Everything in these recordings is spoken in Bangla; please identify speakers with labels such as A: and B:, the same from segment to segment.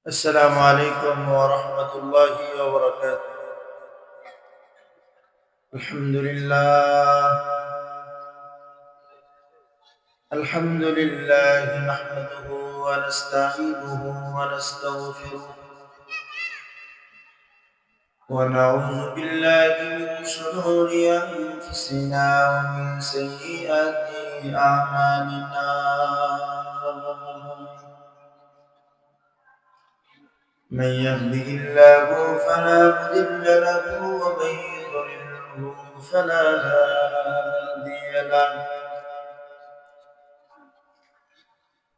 A: السلام عليكم ورحمة الله وبركاته. الحمد لله نحمده ونستعينه ونستغفره ونعوذ بالله من شرور أنفسنا ومن سيئات أعمالنا. من يهده الله فلا مضل له ومن يضلله فلا هادي له.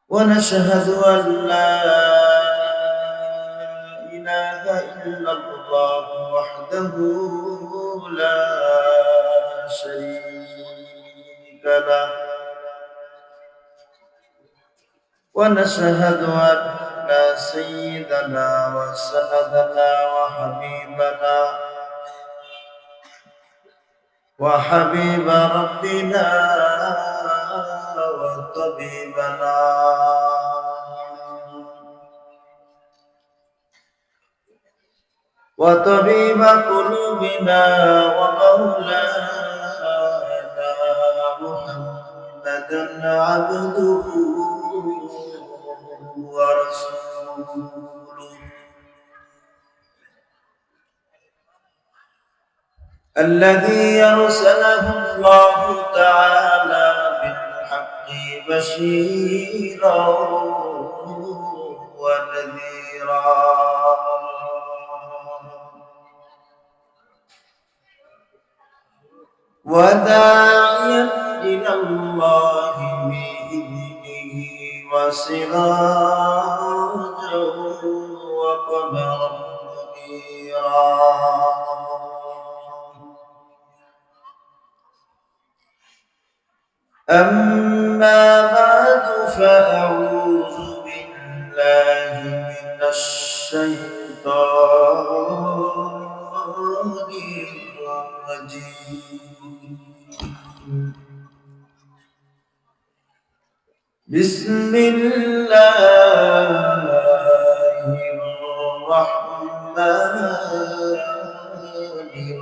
A: ونشهد أن لا إله إلا الله وحده لا شريك له. ونشهد أن سيدنا وسندنا وحبيب ربنا وطبيب قلوبنا ومولانا محمدا عبده ورسوله الذي أرسله الله تعالى بالحق بشيرا ونذيرا وداعيا إلى الله بإذنه وسراجا وقمرا منيرا. أما بعد فأعوذ بالله من الشيطان الرجيم. بسم الله الرحمن الرحيم.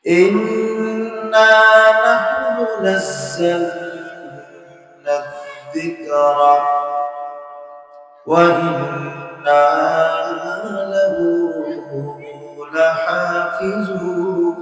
A: إنا نحن نزلنا الذكر وإنا له لحافظون.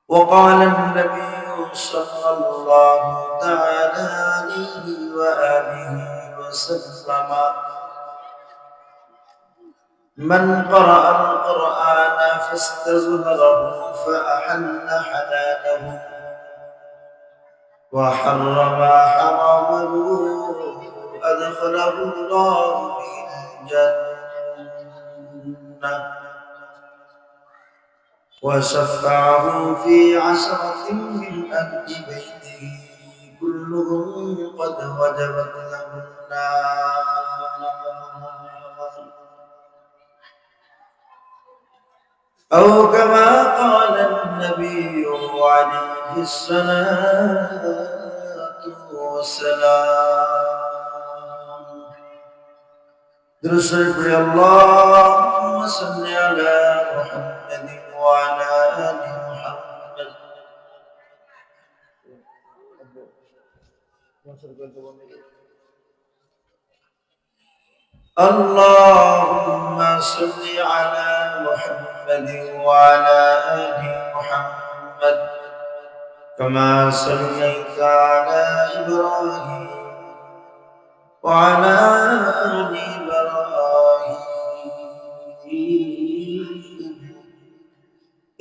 A: وقال النبي صلى الله تعالى عليه وآله وسلم: من قرأ القرآن فاستظهره فأحل حلاله وحرم حرامه أدخله الله الجنة وشفعه في 10 من أهل بيته كلهم قد وجبت له النار، أو كما قال النبي عليه الصلاة والسلام. درس اللهم صل على محمد وعلى آل محمد. اللهم صل على محمد وعلى آل محمد كما صليت على إبراهيم وعلى آل إبراهيم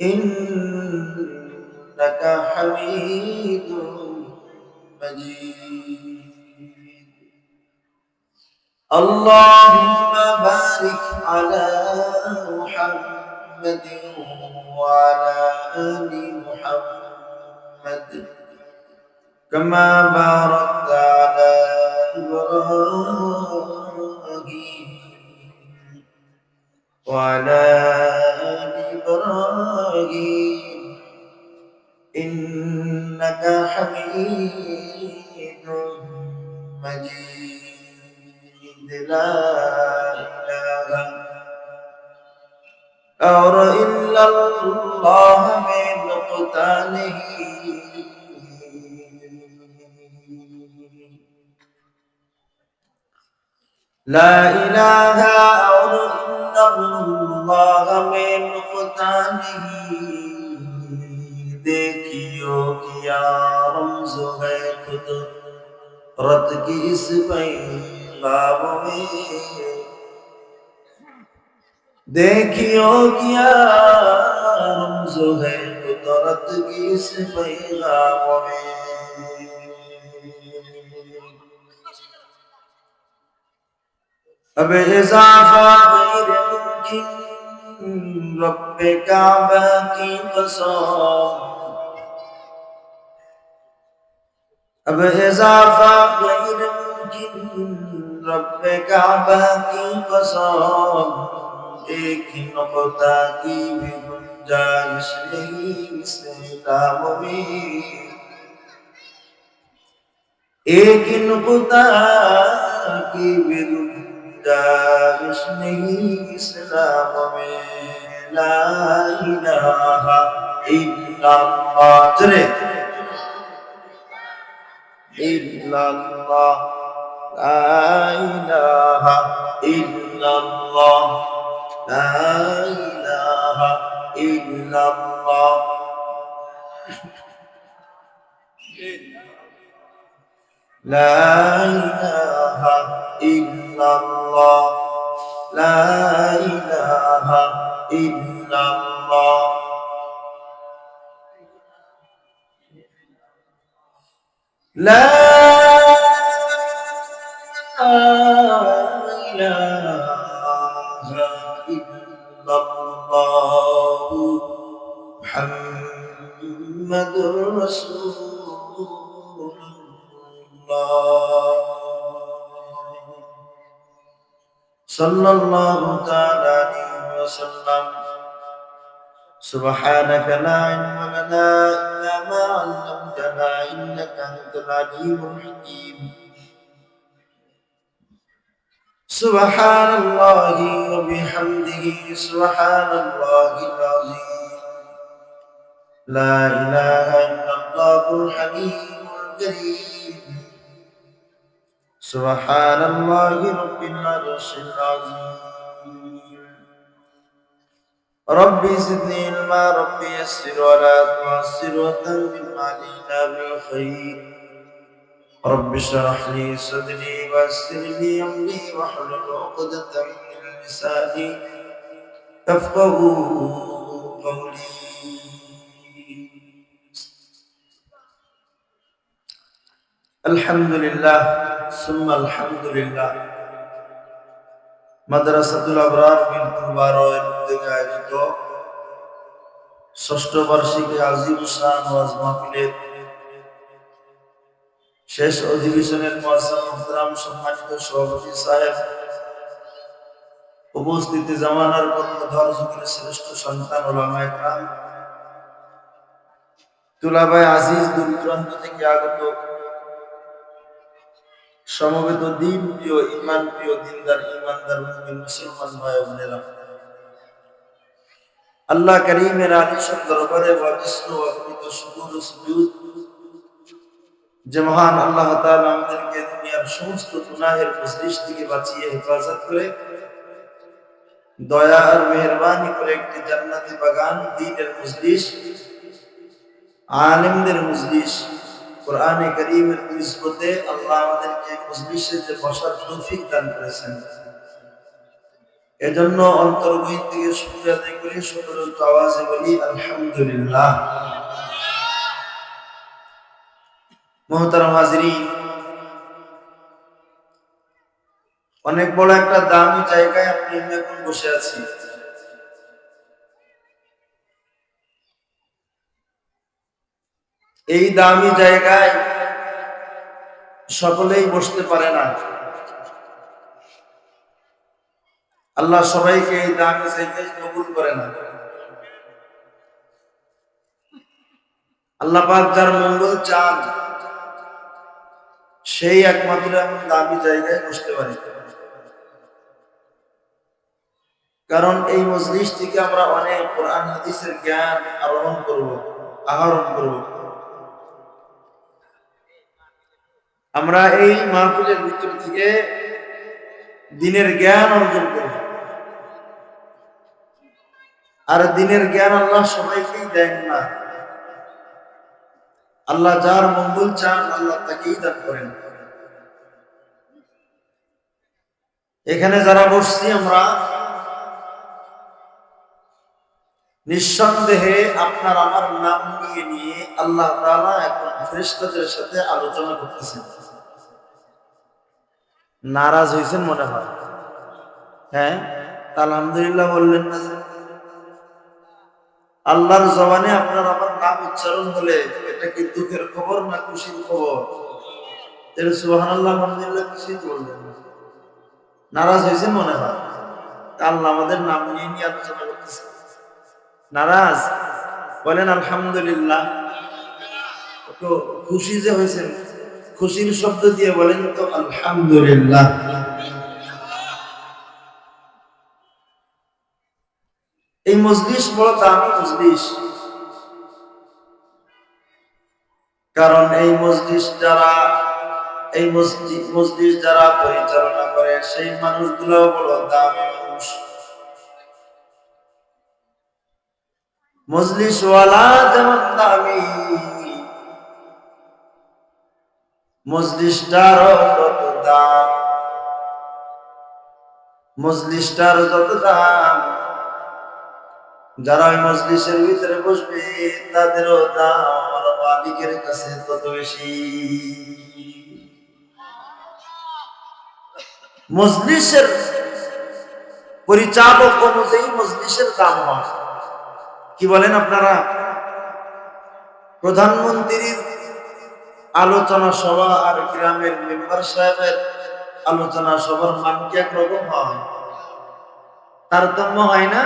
A: إنك حميد مجيد. اللهم بارك على محمد وعلى آل محمد كما باركت على إبراهيم وعلى آل إبراهيم إنك حميد مجيد لا إله إلا الله من قتاله لا إله إلا الله من قتاله देखियो क्या रमज़ है कुदरत की इस पैगाम में देखियो क्या रमज़ है कुदरत की इस पैगाम में अब इज़ाफ़ा गैर मुमकिन रब्बे काबा की कसम अब इज़ाफ़ा गैर मुमकिन रब्बे काबा की कसम एक नुक़्ता की भी गुंजाइश नहीं इस काम में एक नुक़्ता की भी गुंजाइश नहीं इस्लाम में ला इलाहा इल्लल्लाह चले इल्लल्लाह ला इलाहा इल्लल्लाह ला इलाहा इल्लल्लाह لا إله إلا الله لا إله إلا الله لا إله إلا الله محمد رسول صلى الله تعالى عليه وسلم سبحانك لا علم لنا إلا ما علمتنا إنك أنت العليم الحكيم سبحان الله وبحمده سبحان الله العظيم لا إله إلا الله الحليم الكريم سبحان الله رب العرش العظيم ربي زدني علما ربي يسر ولا تعسر وتمم علينا بالخير رب اشرح لي صدري ويسر لي امري واحلل عقدة من لساني يفقهوا قولي الحمد لله ثم الحمد لله মাদ্রাসাতুল আবরার মিরপুর 12 এর উদ্যোগে আয়োজিত ষষ্ঠ বার্ষিকী আজিম শান ওয়াজ মাহফিলের শেষ অধিবেশনের মুআজ্জাম মুহতারাম সম্মানিত সভাপতি সাহেব উপস্থিত জামানার কর্ণধার যুগের শ্রেষ্ঠ সন্তান উলামায়ে কেরাম তুলাবায়ে আজিজ দূর দূরান্ত থেকে আগত সমবেত দিন প্রিয় ঈমান প্রিয় দিনদার ঈমানদার মুমিন মুসলমান ভাই ও বোনেরা আল্লাহ কারীমের আলিশান দরবারে ওয়াজিস ও অগণিত শুকর ও সুজুদ যে মহান আল্লাহ তাআলা আমাদেরকে দুনিয়ার সমস্ত গুনাহের মজলিস থেকে বাঁচিয়ে হেফাজত করে দয়া আর মেহেরবানি করে একটি জান্নাতি বাগান দ্বীনের মজলিস আলেমদের মজলিস কোরআনে কারীমের নিসবতে আল্লাহ আমাদেরকে মজলিসে যে বসার তৌফিক দান করেছেন এজন্য অন্তর্গহীন থেকে শুকরিয়া আদায় করি সকলের আওয়াজে বলি আলহামদুলিল্লাহ মুহতারাম হাজিরিন অনেক বড় একটা দামি জায়গায় আপনি এখন বসে আছি এই দামি জায়গায় সকলেই বসতে পারে না আল্লাহ সবাইকে এই দামি জায়গায় কবুল করে না। আল্লাহ পাক যার মঙ্গল চান সেই একমাত্র এমন দামি জায়গায় বসতে পারে। কারণ এই মজলিস থেকে আমরা অনেক কোরআন হাদিসের জ্ঞান আহরণ করব। আমরা এই মাহফিলের ভিতর থেকে দিনের জ্ঞান অর্জন করব। আর দিনের জ্ঞান আল্লাহ সবাইকেই দেন না। আল্লাহ যার মঙ্গল চান আল্লাহ তাকেই দান করেন। এখানে যারা বসছি আমরা নিঃসন্দেহে আপনার আমার নাম নিয়ে আল্লাহ তাআলা এখন ফেরেশতাদের সাথে আলোচনা করতেছেন। নারাজ হয়েছেন মনে হয়? হ্যাঁ, আলহামদুলিল্লাহ বললেন না যে? আল্লাহর জবানে আপনার আমার নাম উচ্চারণ হলে এটা কি দুঃখের খবর না খুশির খবর? সুবহানাল্লাহ আলহামদুলিল্লাহ খুশি বললেন। নারাজ হয়েছেন মনে হয়? আল্লাহ আমাদের নাম নিয়ে আলোচনা করতেছে। নারাজ বলেন আলহামদুলিল্লাহ। তো খুশি যে হয়েছেন, খুশির শব্দ দিয়ে বলেন তো আলহামদুলিল্লাহ। এই মজলিস বড় দামি মজলিস। কারণ এই মজলিস যারা পরিচালনা করে সেই মানুষগুলো বড় দামি মানুষ। মজলিসওয়ালা যেমন দামি, মজলিসটারও তত দাম। মজলিসটার যত দাম, যারা ওই মজলিসের ভিতরে বসবে তাদেরও দাম আমার মালিকের কাছে তত বেশি। মজলিসের পরিচালক অনুযায়ী মজলিসের দাম হয়। কি বলেন আপনারা? প্রধানমন্ত্রীর আলোচনা সভা আর গ্রামের মেম্বার সাহেবের আলোচনা সভার মান কি একরকম হয়? তারতম্য হয় না?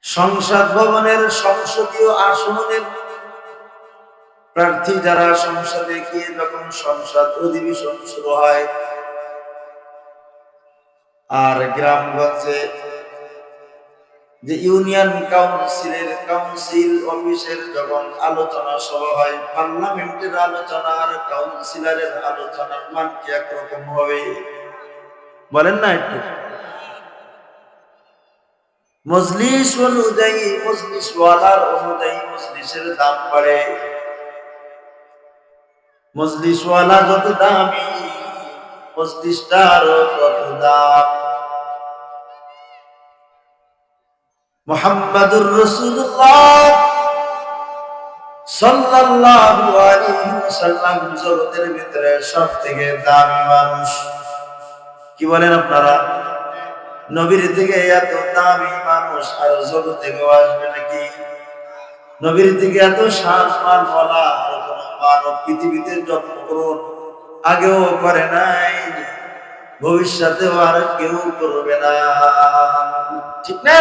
A: সংসদ ভবনের সংসদীয় আসনের প্রার্থী যারা সংসদে গিয়ে যখন সংসদ অধিবেশন শুরু হয়, আর গ্রামগঞ্জে যে ইউনিয়ন কাউন্সিল অফিসের যখন আলোচনা সভা হয়, পার্লামেন্টের আলোচনা আর কাউন্সিলরের আলোচনার মান কি একরকম হবে? বলেন না একটু। মজলিস অনুযায়ী, মজলিসওয়ালার অনুযায়ী মজলিসের দাম বাড়ে। মজলিসওয়ালা যত দামি, মজলিসটারও তত দাম। মুহাম্মাদুর রাসূলুল্লাহ সাল্লাল্লাহু আলাইহি ওয়াসাল্লাম জগতের ভিতরে সবথেকে দামি মানুষ। কি বলেন আপনারা? নবীর থেকে এত দামি মানুষ আর জগতে কেউ আসবে নাকি? নবীর থেকে এত সম্মান বলা আর কোন মানব পৃথিবীতে জন্মগ্রহণ আগেও করে নাই, ভবিষ্যতেও আর কেউ করবে না। ঠিক না?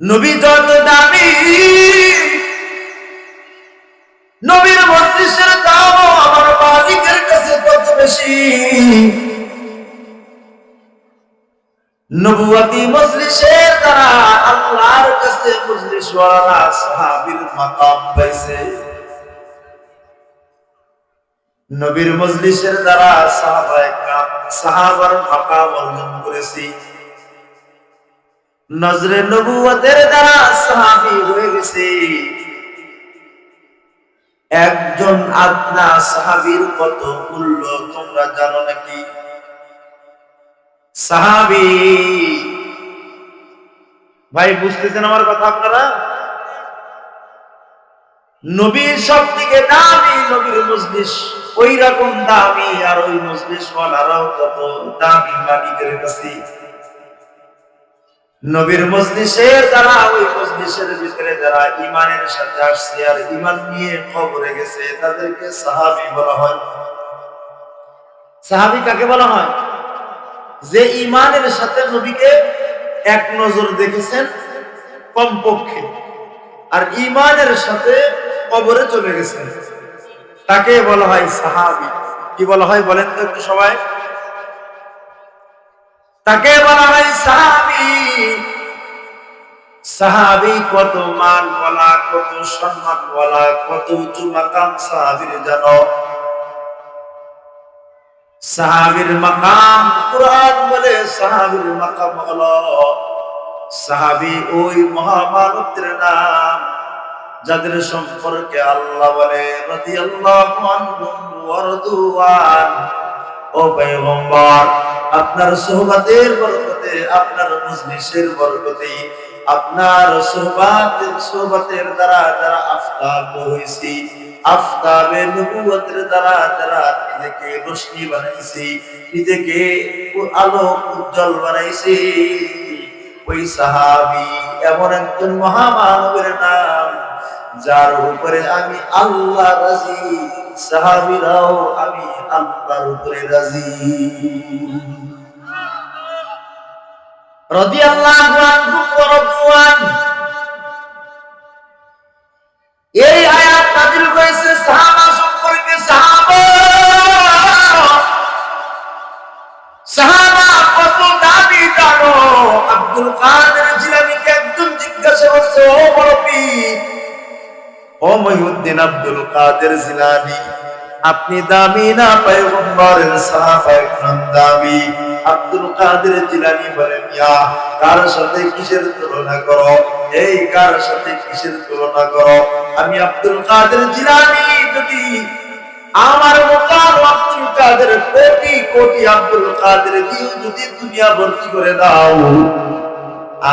A: নবী যত দামি, নবীর মজলিসের দামও আমার মালিকের কাছে কত বেশি। নবুয়তি মজলিসের দ্বারা আল্লাহর কাছে মজলিসওয়ালা সাহাবীর মাকাম পাইছে। নবীর মজলিসের দ্বারা সাহাবার মাকাম অর্জন করেছি। নজরে নবুয়তের দ্বারা সাহাবী হয়ে গেছে। একজন আদনা সাহাবীর কত মূল্য তোমরা জানো নাকি? সাহাবী ভাই, বুঝতেছেন আমার কথা আপনারা? নবীর সব থেকে দামি নবীর মজলিস, ওই রকম দামি আর ওই মজলিস ওয়ালারাও কত দামি মালিকের কাছে। নবীর মজলিসের যারা, ওই মজলিসের ভিতরে যারা ঈমানের সাথে আসছে আর ঈমান নিয়ে কবরে গেছে তাদেরকে সাহাবী বলা হয়। সাহাবী কাকে বলা হয়? যে ঈমানের সাথে নবীকে এক নজর দেখেছেন কমপক্ষে, আর ঈমানের সাথে কবরে চলে গেছেন, তাকে বলা হয় সাহাবী। কি বলা হয় বলেন তো একটু সবাই? তাকে বলা হয় সাহাবী। সাহাবী কত মান বলা, কত সম্মান বলা, কত উঁচু মাকাম সাহাবীর জানো? সাহাবীর মাকাম, কুরআন বলে সাহাবীর মাকাম হলো, সাহাবী ওই মহামানবদের নাম যাদের সম্পর্কে আল্লাহ বলে রাদিয়াল্লাহু আনহুম ওয়া রাদুয়ান। ও পয়গম্বর, আপনার সোহবতের বরকতে, আপনার মজলিসের বরকতে, আপনার সোহবতের দ্বারা যারা আফতাব হইছি, আফতাবে নবুয়তের দ্বারা যারা নিজেকে রোশনি বানাইছি, নিজেকে আলো উজ্জ্বল বানাইছি, ওই সাহাবী এমন একজন মহামানবের নাম যার উপরে আমি আল্লাহ রাজি, সাহাবীরাও আমি আল্লাহর উপরে রাজি। রাদিয়াল্লাহু আনহু ওয়া রাদওয়ান। এই আয়াত নাযিল হয়েছে সাহাবা সম্পর্কে। সাহাবা কত দাবি জানো? আব্দুল কাদের জিলানীকে একজন জিজ্ঞাসা করছে, ও বড় পীর, ও মহিউদ্দিন আব্দুল কাদের জিলানী, আপনি দামি না পয়গম্বরের সাহাবায়ে কেরাম দামি? আব্দুল কাদের জিলানী বলেন, ইয়া কার সাথে কিসের তুলনা করো? এই কার সাথে কিসের তুলনা করো? আমি আব্দুল কাদের জিলানী যদি আমার মোকাম আব্দুল কাদের কোটি কোটি আব্দুল কাদের দিয়ে যদি দুনিয়া ভর্তি করে দাও,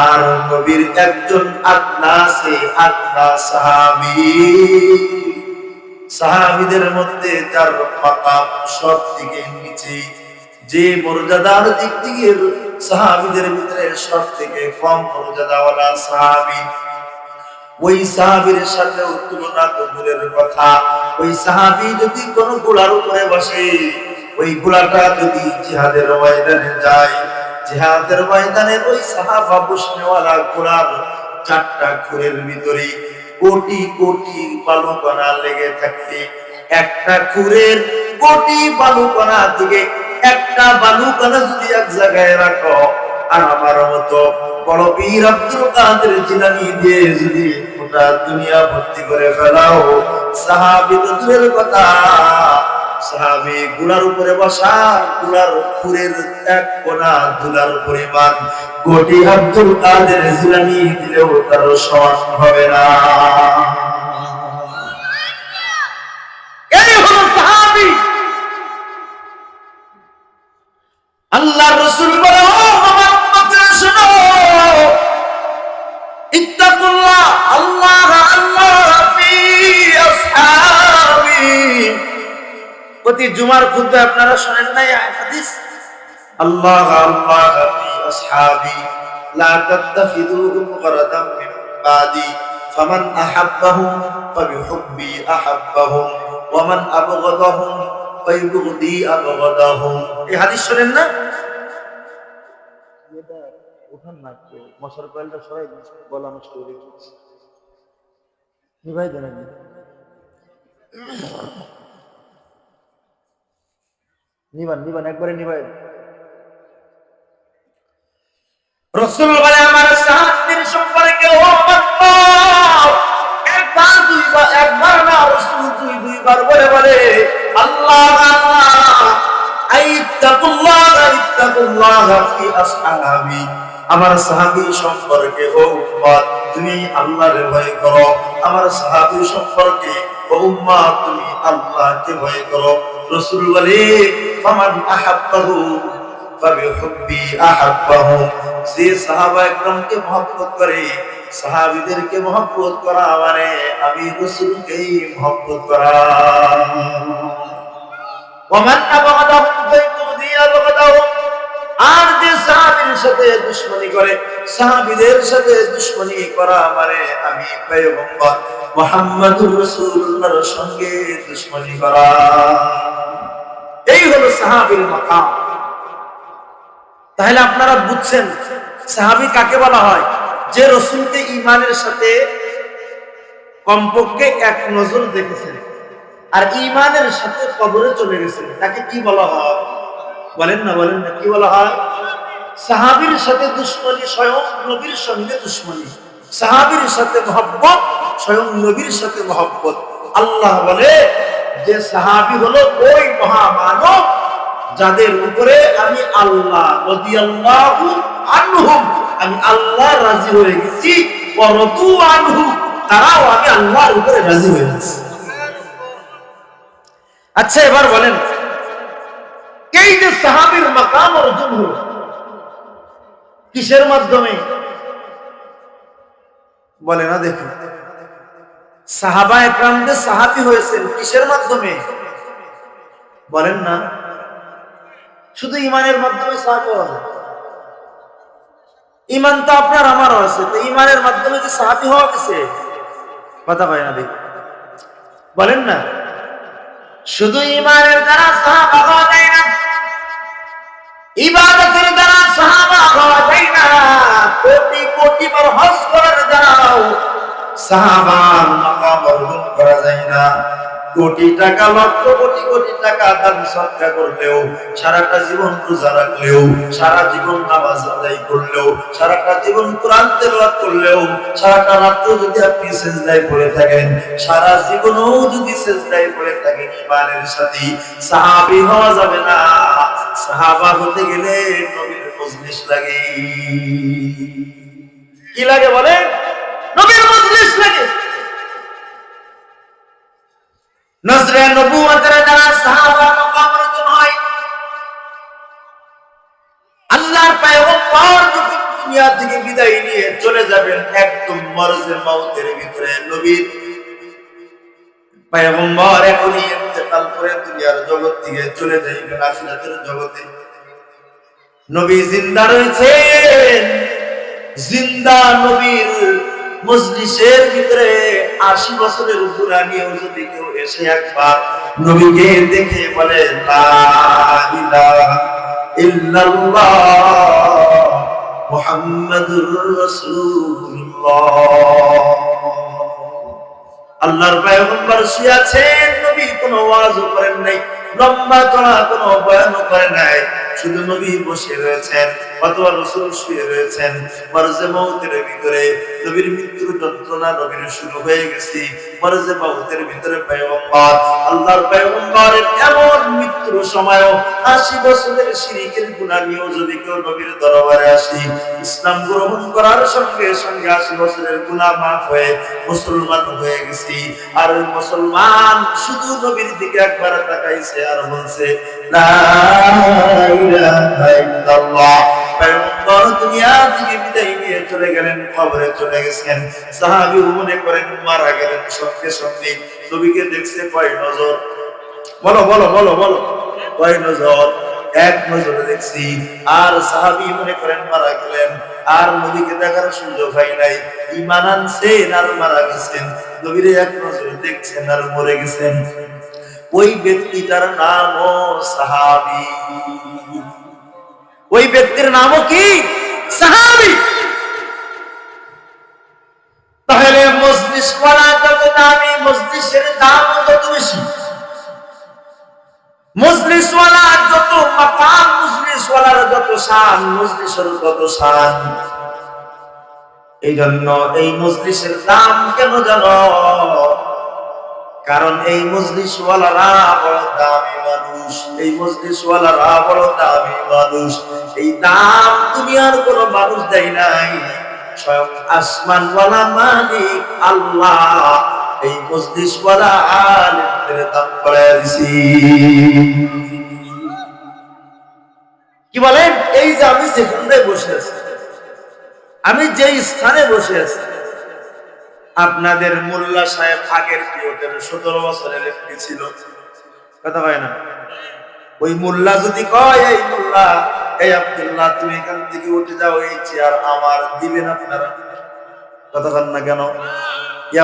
A: আর নবীর একজন আদনা সাহাবী, সাহাবীদের মধ্যে যার মাকাম সব থেকে নিচে, যে মর্যাদার দিক থেকে সাহাবীদের ভিতরে সব থেকে কম মর্যাদাওয়ালা সাহাবী, ওই সাহাবীর সাথে তুলনা তো দূরের কথা। ওই সাহাবী যদি কোন ঘোড়ার উপরে বসে, ওই ঘোড়াটা যদি জিহাদের ময়দানে যায়, জিহাদের ময়দানে ওই সাহাবা বসনেওয়ালা ঘোড়ার চারটা খুরের ভিতরে কোটি কোটি বালুকণা লেগে থাকতে, একটা খুরের কোটি বালুকণা থেকে একটা বালুকণা যদি এক জায়গায় রাখো, আর আমার মতো বড় পীর আব্দুল কাদের জিলানী দিয়ে যদি গোটা দুনিয়া ভর্তি করে ফেলাও, সাহাবী তো দূরের কথা, সাহাবী ঘোড়ার উপরে বসা ঘোড়ার খুরের এক কোনা ধুলার পরিমাণ কোটি আব্দুল কাদের জিলানী দিলেও তার সমান হবে না। এই হলো সাহাবী। আল্লাহর রাসূল বলে, ও আমার উম্মতরা শোনো, ইত্তাকুল্লাহ, আল্লাহ আল্লাহ ফি আসহাবি। প্রতি জুমার খুতবা আপনারা শুনেন না এই হাদিস? আল্লাহ আল্লাহ ফি আসহাবি লা তাত্তাখিযুহুম গরাদাম মিন বাদি ফামান আহাব্বাহুম ফাবিহুব্বি আহাব্বাহুম ওয়া মান আবগাদাহুম ফাবিবুগদি আবগাদাহুম। এই হাদিস শুনেন না? এটা উঠান না, একটু মশার কয়েলটা সরাই গলা নষ্ট হয়ে গেছে, নিভাই দেন। নিবান একবারে নিভাই। রাসূল বলে, আমার সাহাবীর সম্পর্কে, ও আমার একবার দুইবার, একবার না রাসূল দুইবার বলে আল্লাহ আল্লাহ ইত্তাকুল্লাহ ফি আসহাবি। আমার সাহাবী সম্পর্কে, ও উম্মত, তুমি আল্লাহর ভয় করো। আমার সাহাবী সম্পর্কে, ও উম্মত, তুমি আল্লাহকে ভয় করো। রাসূল বলে, ফামান আহাব্বাহু ফাবিহুব্বি আহাব্বাহু। যে সাহাবা একরামকে মহব্বত করে, সাহাবীদেরকে মহব্বত করা মানে আমি রাসূলকেই মহব্বত করা। ওমান আবগাদাহুম ফাবিবুগদি আবগাদাহুম। আর যে সাহাবীর সাথে দুশমনি করে, সাহাবীদের সাথে দুশমনি করা মানে আমি পয়গম্বর মুহাম্মদুর রাসূলুল্লাহর সঙ্গে দুশমনি করা। এই হলো সাহাবীর মাকাম। তাহলে আপনারা বুঝছেন সাহাবী কাকে বলা হয়? যে রাসূলকে ঈমানের সাথে কমপক্ষে এক নজর দেখেছেন আর ঈমানের সাথে কবরে চলে গেছেন, তাকে কি বলা হয়? বলেন না কি বলা হয়? সাহাবীর সাথে দুশমনি স্বয়ং নবীর সঙ্গে দুশমনি, সাহাবীর সাথে মহব্বত স্বয়ং নবীর সাথে মহব্বত। আল্লাহ বলে যে সাহাবী হলো ওই মহামানব যাদের উপরে আমি আল্লাহ রাদিয়াল্লাহু আনহুম, আমি আল্লাহ রাজি হয়ে গেছি, ওয়া রাদু আনহু, তারাও আমি আল্লাহর উপরে রাজি হয়ে গেছি। আচ্ছা এবার বলেন, এই যে সাহাবীর মাকাম অর্জন হলো কিসের মাধ্যমে? বলে না দেখুন, সাহাবা একরামদের সাহাবী হয়েছেন কিসের মাধ্যমে? বলেন না। শুধু ঈমানের মাধ্যমে সাহাবী হওয়া যায়? ঈমান তো আপনার আমারও আছে, তো ঈমানের মাধ্যমে কি সাহাবী হওয়া গেছে? কথা কয় না দেখুন, বলেন না। শুধু ঈমানের দ্বারা সাহাবা হওয়া যায় না, ইবাদতের দ্বারা সাহাবা হওয়া যায় না, কোটি কোটি বার হজ করার দ্বারাও সাহাবার মাকাম অর্জন করা যায় না। কোটি টাকা, লক্ষ কোটি কোটি টাকা দান সদকা করলেও, সারাটা জীবন রোজা রাখলেও, সারা জীবন নামাজ আদায় করলেও, সারাটা জীবন কোরআন তেলাওয়াত করলেও, সারাটা রাত্র যদি আপনি সিজদায় পড়ে থাকেন, সারা জীবনও যদি সিজদায় পড়ে থাকেন, ঈমানের সাথে সাহাবী হওয়া যাবে না। সাহাবা হতে গেলে নবীর মজলিস লাগে। কি লাগে বলে? নবীর মজলিস লাগে। নজরে নবুয়তের দ্বারা সাহাবা মাকাম অর্জন হয়। আল্লাহর পয়গম্বর যখন দুনিয়া থেকে বিদায় নিয়ে চলে যাবেন, একদম মরজে মাউতের ভিতরে নবীর পয়গম্বর এখনই ইন্তেকাল করে দুনিয়ার জগৎ থেকে চলে যাইবেন আখিরাতের জগতে। নবী জিন্দা রয়েছেন, জিন্দা নবীর মজলিসের ভিতরে ৮০ বছরের বুড়ানিও যদি কেউ এসে একবার নবীকে দেখে বলে লা ইলাহা ইল্লাল্লাহ মুহাম্মাদুর রাসূলুল্লাহ, আল্লাহর পয়গম্বর শুয়ে আছেন, নবী কোনো ওয়াজও করেন নাই, লম্বা চড়া কোনো বয়ানও করে নাই, শুধু নবী বসে রয়েছেন অথবা রাসূল শুয়ে রয়েছেন। মরজে মাউতের ভিতরে নবীর মৃত্যুর যন্ত্রণা নবীর শুরু হয়ে গেছে। মরজে মাউতের ভিতরে পয়গম্বর, আল্লাহর পয়গম্বরের এমন মৃত্যুর সময়ও ৮০ বছরের শিরকের গুনাহ নিয়েও যদি কেউ নবীর দরবারে আসি, ইসলাম গ্রহণ করার সঙ্গে সঙ্গে ৮০ বছরের গুনাহ মাফ হয়ে মুসলমান হয়ে গেছি। আর ওই মুসলমান শুধু নবীর দিকে একবার তাকাইছে আর বলছে লা ইলাহা ইল্লাল্লাহ। পয়গম্বর দুনিয়া থেকে বিদায় নিয়ে চলে গেলেন, কবরে চলে গেছেন। সাহাবী মনে করেন মারা গেলেন, সঙ্গে সঙ্গে নবীকে দেখছে কয় নজর? বলো বলো বলো বলো, কয় নজর? এক নজরে দেখছি। আর সাহাবী মনে করেন মারা গেলেন, আর নবীকে দেখার সুযোগ হয় নাই, ঈমান আনছেন আর মারা গেছেন, নবীরে এক নজরে দেখছেন আর মরে গেছেন। ওই ব্যক্তিটার নামও সাহাবী। ওই ব্যক্তির নামও কি? সাহাবী। তাহলে মজলিস ওয়ালা যত দামি, মজলিসের দাম তত বেশি। মজলিস ওয়ালা যত মাকাম, মজলিস ওয়ালার যত শান, মজলিসের তত শান। এই জন্য এই মজলিসের দাম কেন জানো? কারণ এই মজলিস ওয়ালারা বড় দামি মানুষ, এই মজলিস ওয়ালারা বড় দামি মানুষ। এই দাম দুনিয়ার কোন মানুষ দেয় নাই, স্বয়ং আসমান ওয়ালা মালিক আল্লাহ এই মজলিস ওয়ালা আলেমদের দাম বাড়ায় দিয়েছি। কি বলেন? এই যে আমি যেখানে বসে আছি, আমি যেই স্থানে বসে আছি, আপনাদের মোল্লা সাহেব আগের পিরিয়ডের ১৭ বছরের এমপি ছিল, কথা হয় না? ওই মোল্লা যদি কয় এই মোল্লা এই আব্দুল্লাহ তুমি এখান থেকে উঠে যাও, এই চেয়ার আমার, দিবেন আপনারা? কতক্ষণ না কেন?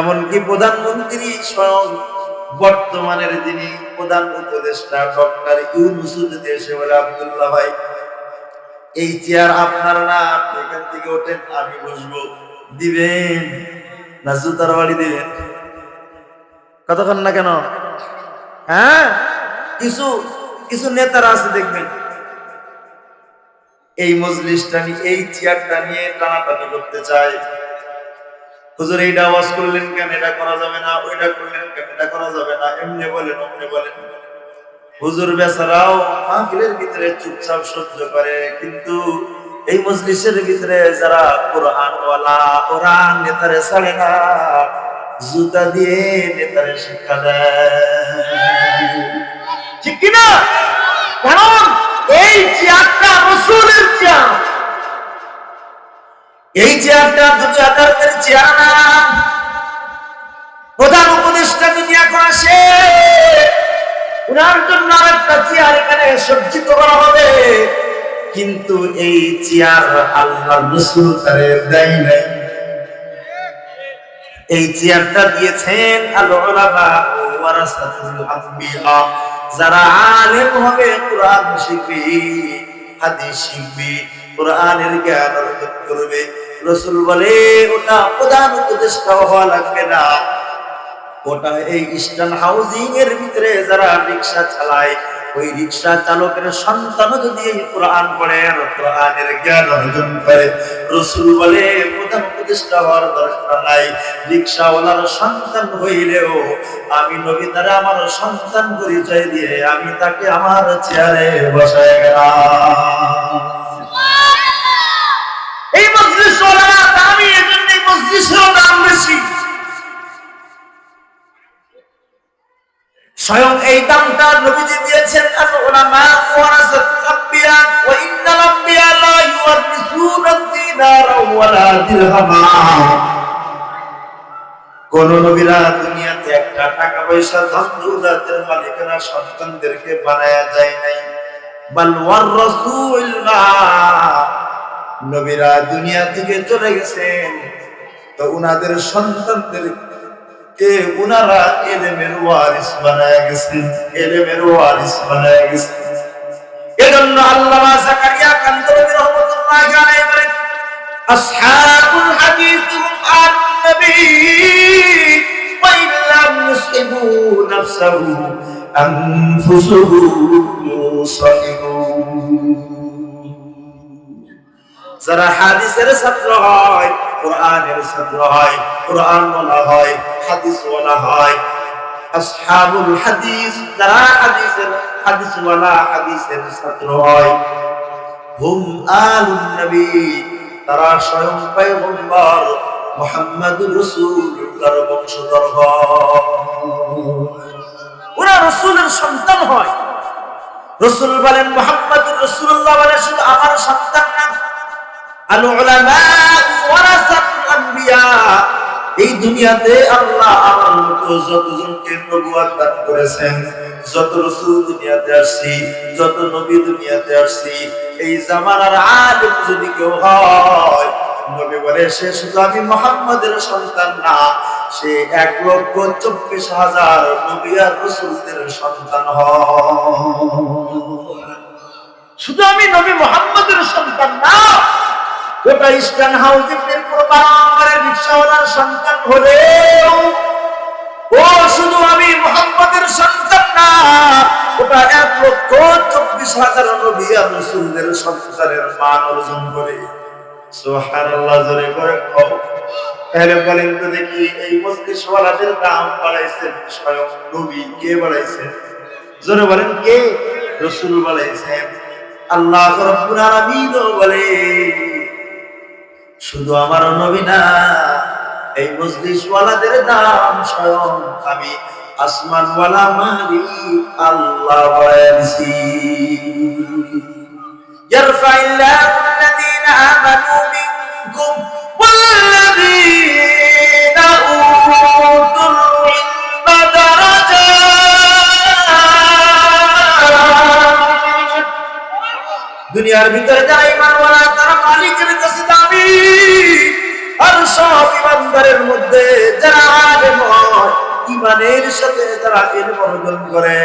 A: এমনকি প্রধানমন্ত্রী স্বয়ং বর্তমানের যিনি প্রধান উপদেষ্টা ডক্টর ইউনূস যদি এসে বলে, আব্দুল্লাহ ভাই এই চেয়ার আপনার না, আপনি এখান থেকে ওঠেন, আমি বসবো, দিবেন না জুতার বাড়ি দিবেন? কতক্ষণ না কেন? হ্যাঁ, কিছু কিছু নেতারা আছে দেখবেন এই মজলিসটা নিয়ে, এই চেয়ারটা নিয়ে টানাটানি করতে চায়। হুজুর এইটা আওয়াজ করলেন কেন, এটা করা যাবে না, ওইটা করলেন কেন, এটা করা যাবে না, এমনি বলেন অমনি বলেন। হুজুর বেচারাও মাহফিলের ভিতরে চুপচাপ সহ্য করে, কিন্তু এই মজলিসের ভিতরে যারা কোরআন ওয়ালা, ওরা নেতারে ছাড়ে না, জুতা দিয়ে নেতারে শিক্ষা দেয়, ঠিক কিনা? কারণ এই চেয়ারটা রাসূলের চেয়ার, এই চেয়ারটা দুনিয়াদারদের চেয়ার না। প্রধান উপদেষ্টা যদি এখন আসে, উনার জন্য একটা চেয়ার এখানে সজ্জিত করা হবে, কিন্তু এই চেয়ার আল্লাহর রাসূল তারে দেয় নাই। এই চেয়ারটা দিয়েছেন আল উলামা ওয়ারাসাতুল আম্বিয়া, যারা আলেম হবে, কোরআন শিখবে, হাদিস শিখবে, কোরআনের জ্ঞান অর্জন করবে। রাসূল বলে ওটা প্রধান উপদেষ্টা হওয়া লাগবে না, ওটা এই ইস্টার্ন হাউজিং এর ভিতরে যারা রিকশা চালায়, ওই রিকশা চালকের সন্তান যদি এই কোরআন পড়ে আর কোরআনের জ্ঞান অর্জন করে, রাসূল বলে প্রধান উপদেষ্টা হওয়ার দরকার নাই। রিকশাওয়ালার সন্তান হইলেও আমি নবী তারা আমার সন্তান পরিচয় দিয়ে আমি তাকে আমার চেয়ারে বসায় গেলাম। এই মজলিস ওলামা দামি, এজন্য এই মজলিসের দাম বেশি। স্বয়ং এই দামটা নবীজি দিয়েছেন। আল উলামা ওয়ারাসাতুল আম্বিয়া ওয়া ইন্নাল আম্বিয়া লা ইউওয়ারিসুনা দিনারা ওয়ালা দিরহামা। কোন নবীরা দুনিয়াতে একটা টাকা পয়সা ধন দৌলতের মালিকানা সন্তানদেরকে বানায়া যায় নাই। বাল ওয়ারাসুল মা, নবীরা দুনিয়া থেকে চলে গেছেন তো উনাদের সন্তানদের কে উনারা ইলমের ওয়ারিস বানায় গেছেন, ইলমের ওয়ারিস বানায় গেছেন। এজন্য আল্লামা যাকারিয়া কানদরী রাহমাতুল্লাহি আলাইহি বলেন, আসহাবুল হাদিস হুম আন-নবী ওয়া ইল্লাম ইউসিবু নাফসাহু আনফুসুহু সাহিবুন। যারা হাদিসের ছাত্র হয়, কোরআনের ছাত্র হয়, কোরআন বলা হয়, হাদিস বলা হয়, আসহাবুল হাদিস, যারা হাদিস ওয়ালা, হাদিসের ছাত্র হয়, হুম আলুন নবী, তারা স্বয়ং পয়গম্বর মুহাম্মদুর রাসূলুল্লাহর বংশধর হয়, ওরা রাসূলের সন্তান হয়। রাসূল বলেন মুহাম্মদুর রাসূলুল্লাহ বলে শুধু আমার সন্তান না, আল উলামা ওয়ারাসাতুল আম্বিয়া, এই দুনিয়াতে আল্লাহ আমার মতো যতজনকে নবুয়ত দান করেছেন, যত রাসূল দুনিয়াতে আসছে, যত নবী দুনিয়াতে আসছে, এই জামানার আলেম যদি কেউ হয়, নবী বলে সে শুধু আমি মুহাম্মদের সন্তান না, সে 1,24,000 নবী আর রাসূলদের সন্তান হয়। শুধু আমি নবী মুহাম্মদের সন্তান না, ওটা ইস্টার্ন হাউজিং এর প্রবারের রিকশাওয়ালার সন্তান হলেও ও শুধু আমি মুহাম্মদের সন্তান না, ওটা 1,24,000 নবী আর রাসূলদের সন্তানের মান অর্জন করে। সুবহানাল্লাহ, জোরে করে কও। তাহলে বলেন তো দেখি, এই মজলিস ওয়ালাদের দাম বাড়াইছেন স্বয়ং নবী, কে বাড়াইছেন? জোরে বলেন কে? রাসূল বাড়াইছেন। আল্লাহ রাব্বুল আলামিন বলে শুধু আমার নবী না, এই মজলিস ওয়ালাদের দাম স্বয়ং আমি আসমান ওয়ালা মালিক আল্লাহ বাড়ায় দিছি। ইয়ারফাইল্লাহু আল্লাযীনা আমানু মিনকুম ওয়াল্লাযীনা উতুল ইলমা দারাজাত। দুনিয়ার ভিতরে যারা ঈমানওয়ালা তারা মালিকের কাছে দাবি, আর সব ঈমানদারের মধ্যে যারা আলেম হয়, ঈমানের সাথে যারা ইলম অর্জন করে,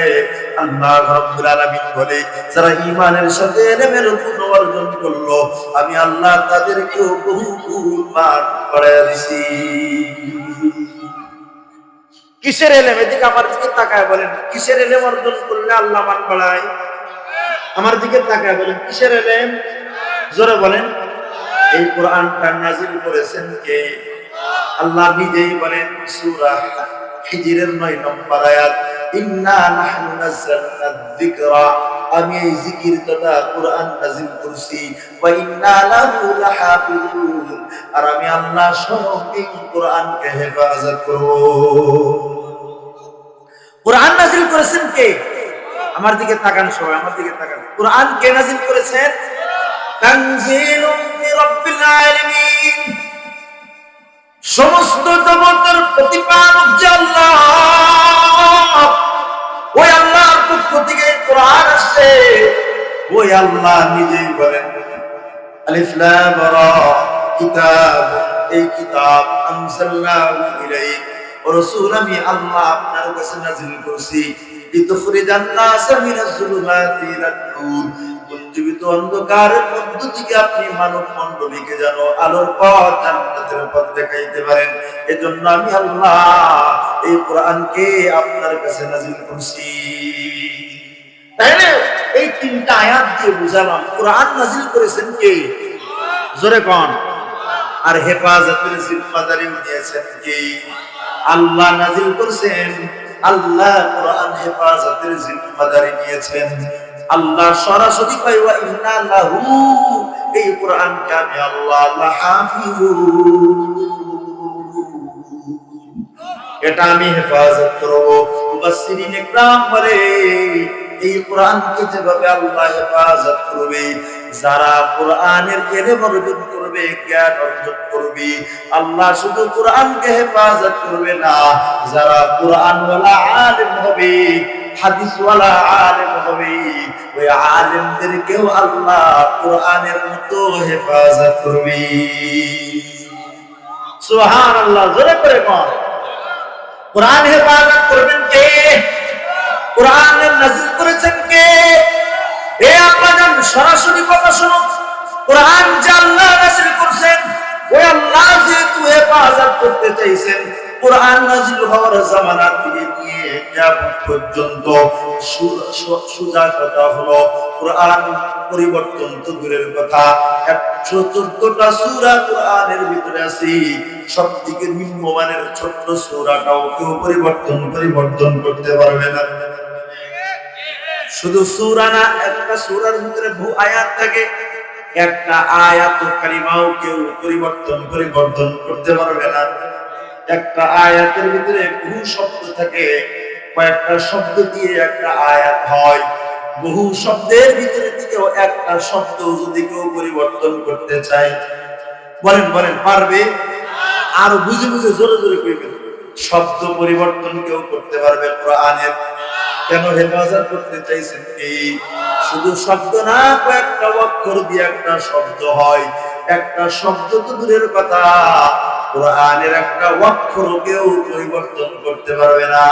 A: আল্লাহ রাব্বুল আলামিন বলে যারা ঈমানের সাথে ইলমের গুণ অর্জন করলো, আমি আল্লাহ তাদেরকেও বহু গুণ মান বাড়ায় দিছি। কিসের ইলম? এদিকে আমার দিকে তাকায় বলেন, কিসের ইলম অর্জন করলে আল্লাহ মান বাড়ায়? আমার দিকে তাকায় বলেন, কিসের ইলম? জোরে বলেন। এই কোরআনটা নাযিল করেছেন কে? আল্লাহ নিজেই বলেন সূরা হিজরের 9 নম্বর আয়াত, ইন্না নাহনু নাযালনা যিকরা, আমি এই জিকির তথা কোরআন নাযিল করছি, ওয়া ইন্না লাহু লাহাফিজুন, আর আমি আল্লাহ স্বয়ং এই কোরআনকে হেফাজত করব। কোরআন নাযিল করেছেন কে? আমার দিকে তাকান সবাই, আমার দিকে তাকান। কোরআন কে নাযিল করেছেন? তানজিলুম মির রাব্বিল আলামিন, সমস্ত জগতের প্রতিপালক যে আল্লাহ, ওই আল্লাহর পক্ষ থেকে কোরআন আসছে। ওই আল্লাহ নিজেই বলেন আলিফ লাম রা কিতাব, এই কিতাব আনজালনাহু ইলাইক, রাসূল আমি আল্লাহ আপনার কাছে নাযিল করেছি, লিতুখরিজান নাস মিনাজ যুলুমাতি ইলান নূর, জীবিত অন্ধকারের মধ্য থেকে আপনি মানব মণ্ডলীকে যেন আলোর পথ, জান্নাতের পথ দেখাইতে পারেন। এজন্য আমি আল্লাহ এই কোরআনকে আপনার কাছে নাযিল করছি। তাইলে এই তিনটা আয়াত দিয়ে বুঝালাম কোরআন নাযিল করেছেন কে? জোরে কোন? আর হেফাজতের জিম্মাদারি নিয়েছেন কে? আল্লাহ নাযিল করেছেন, আল্লাহ কোরআন হেফাজতের জিম্মাদারি নিয়েছেন। আল্লাহ সরাসরি কয় ওয়া ইন্না লাহু, এই কোরআনকে আমি আল্লাহ লাহাফিজুন, এটা আমি হেফাজত করব। মুফাসসিরিন ইকরাম বলে এই কোরআনকে যেভাবে আল্লাহ হেফাজত করবে, যারা কোরআনের ইলম অর্জন করবে, জ্ঞান অর্জন করবে, আল্লাহ শুধু কোরআনকে হেফাজত করবে না, যারা কোরআনওয়ালা আলেম হবে, হাদিসওয়ালা আলেম হবে, ওই আলেমদেরকেও আল্লাহ কোরআনের মতো হেফাজত করবে। সুবহানাল্লাহ, জোরে করে বল। কোরআন হেফাজত করবেন কে? কোরআন নাযিল করেছেন কে? এ আপনাদের সরাসরি কথা শুনুন, কোরআন যে আল্লাহ নাযিল করেছেন, ওই আল্লাহ যেহেতু হেফাজত করতে চাইছেন, কোরআন নাযিল হওয়ার জামানা থেকে নিয়ে কিয়ামত পর্যন্ত সোজা কথা হলো কোরআন পরিবর্তন তো দূরের কথা, 114টা সূরা কোরআনের ভিতরে আছে, সবথেকে নিম্নমানের ছোট্ট সূরাটাও কেউ পরিবর্তন করতে পারবে না। শুধু সূরা না, একটা সূরার ভিতরে বহু আয়াত থাকে, একটা আয়াত কালিমাও কেউ পরিবর্তন করতে পারবে না। একটা আয়াতের ভিতরে বহু শব্দ থাকে, কয়েকটা শব্দ দিয়ে একটা আয়াত হয়, বহু শব্দের ভিতরে থেকেও একটা শব্দ যদি কেউ পরিবর্তন করতে চায়, বলেন পারবে? আর বুঝে জোরে জোরে কইবেন, শব্দ পরিবর্তন কেউ করতে পারবে কোরআনের? কেন হেফাজত করতে চাইছেন? এই শুধু শব্দ না, কয়েকটা অক্ষর দিয়ে একটা শব্দ হয়, একটা শব্দ তো দূরের কথা, কোরআনের একটা অক্ষরও কেউ পরিবর্তন করতে পারবে না।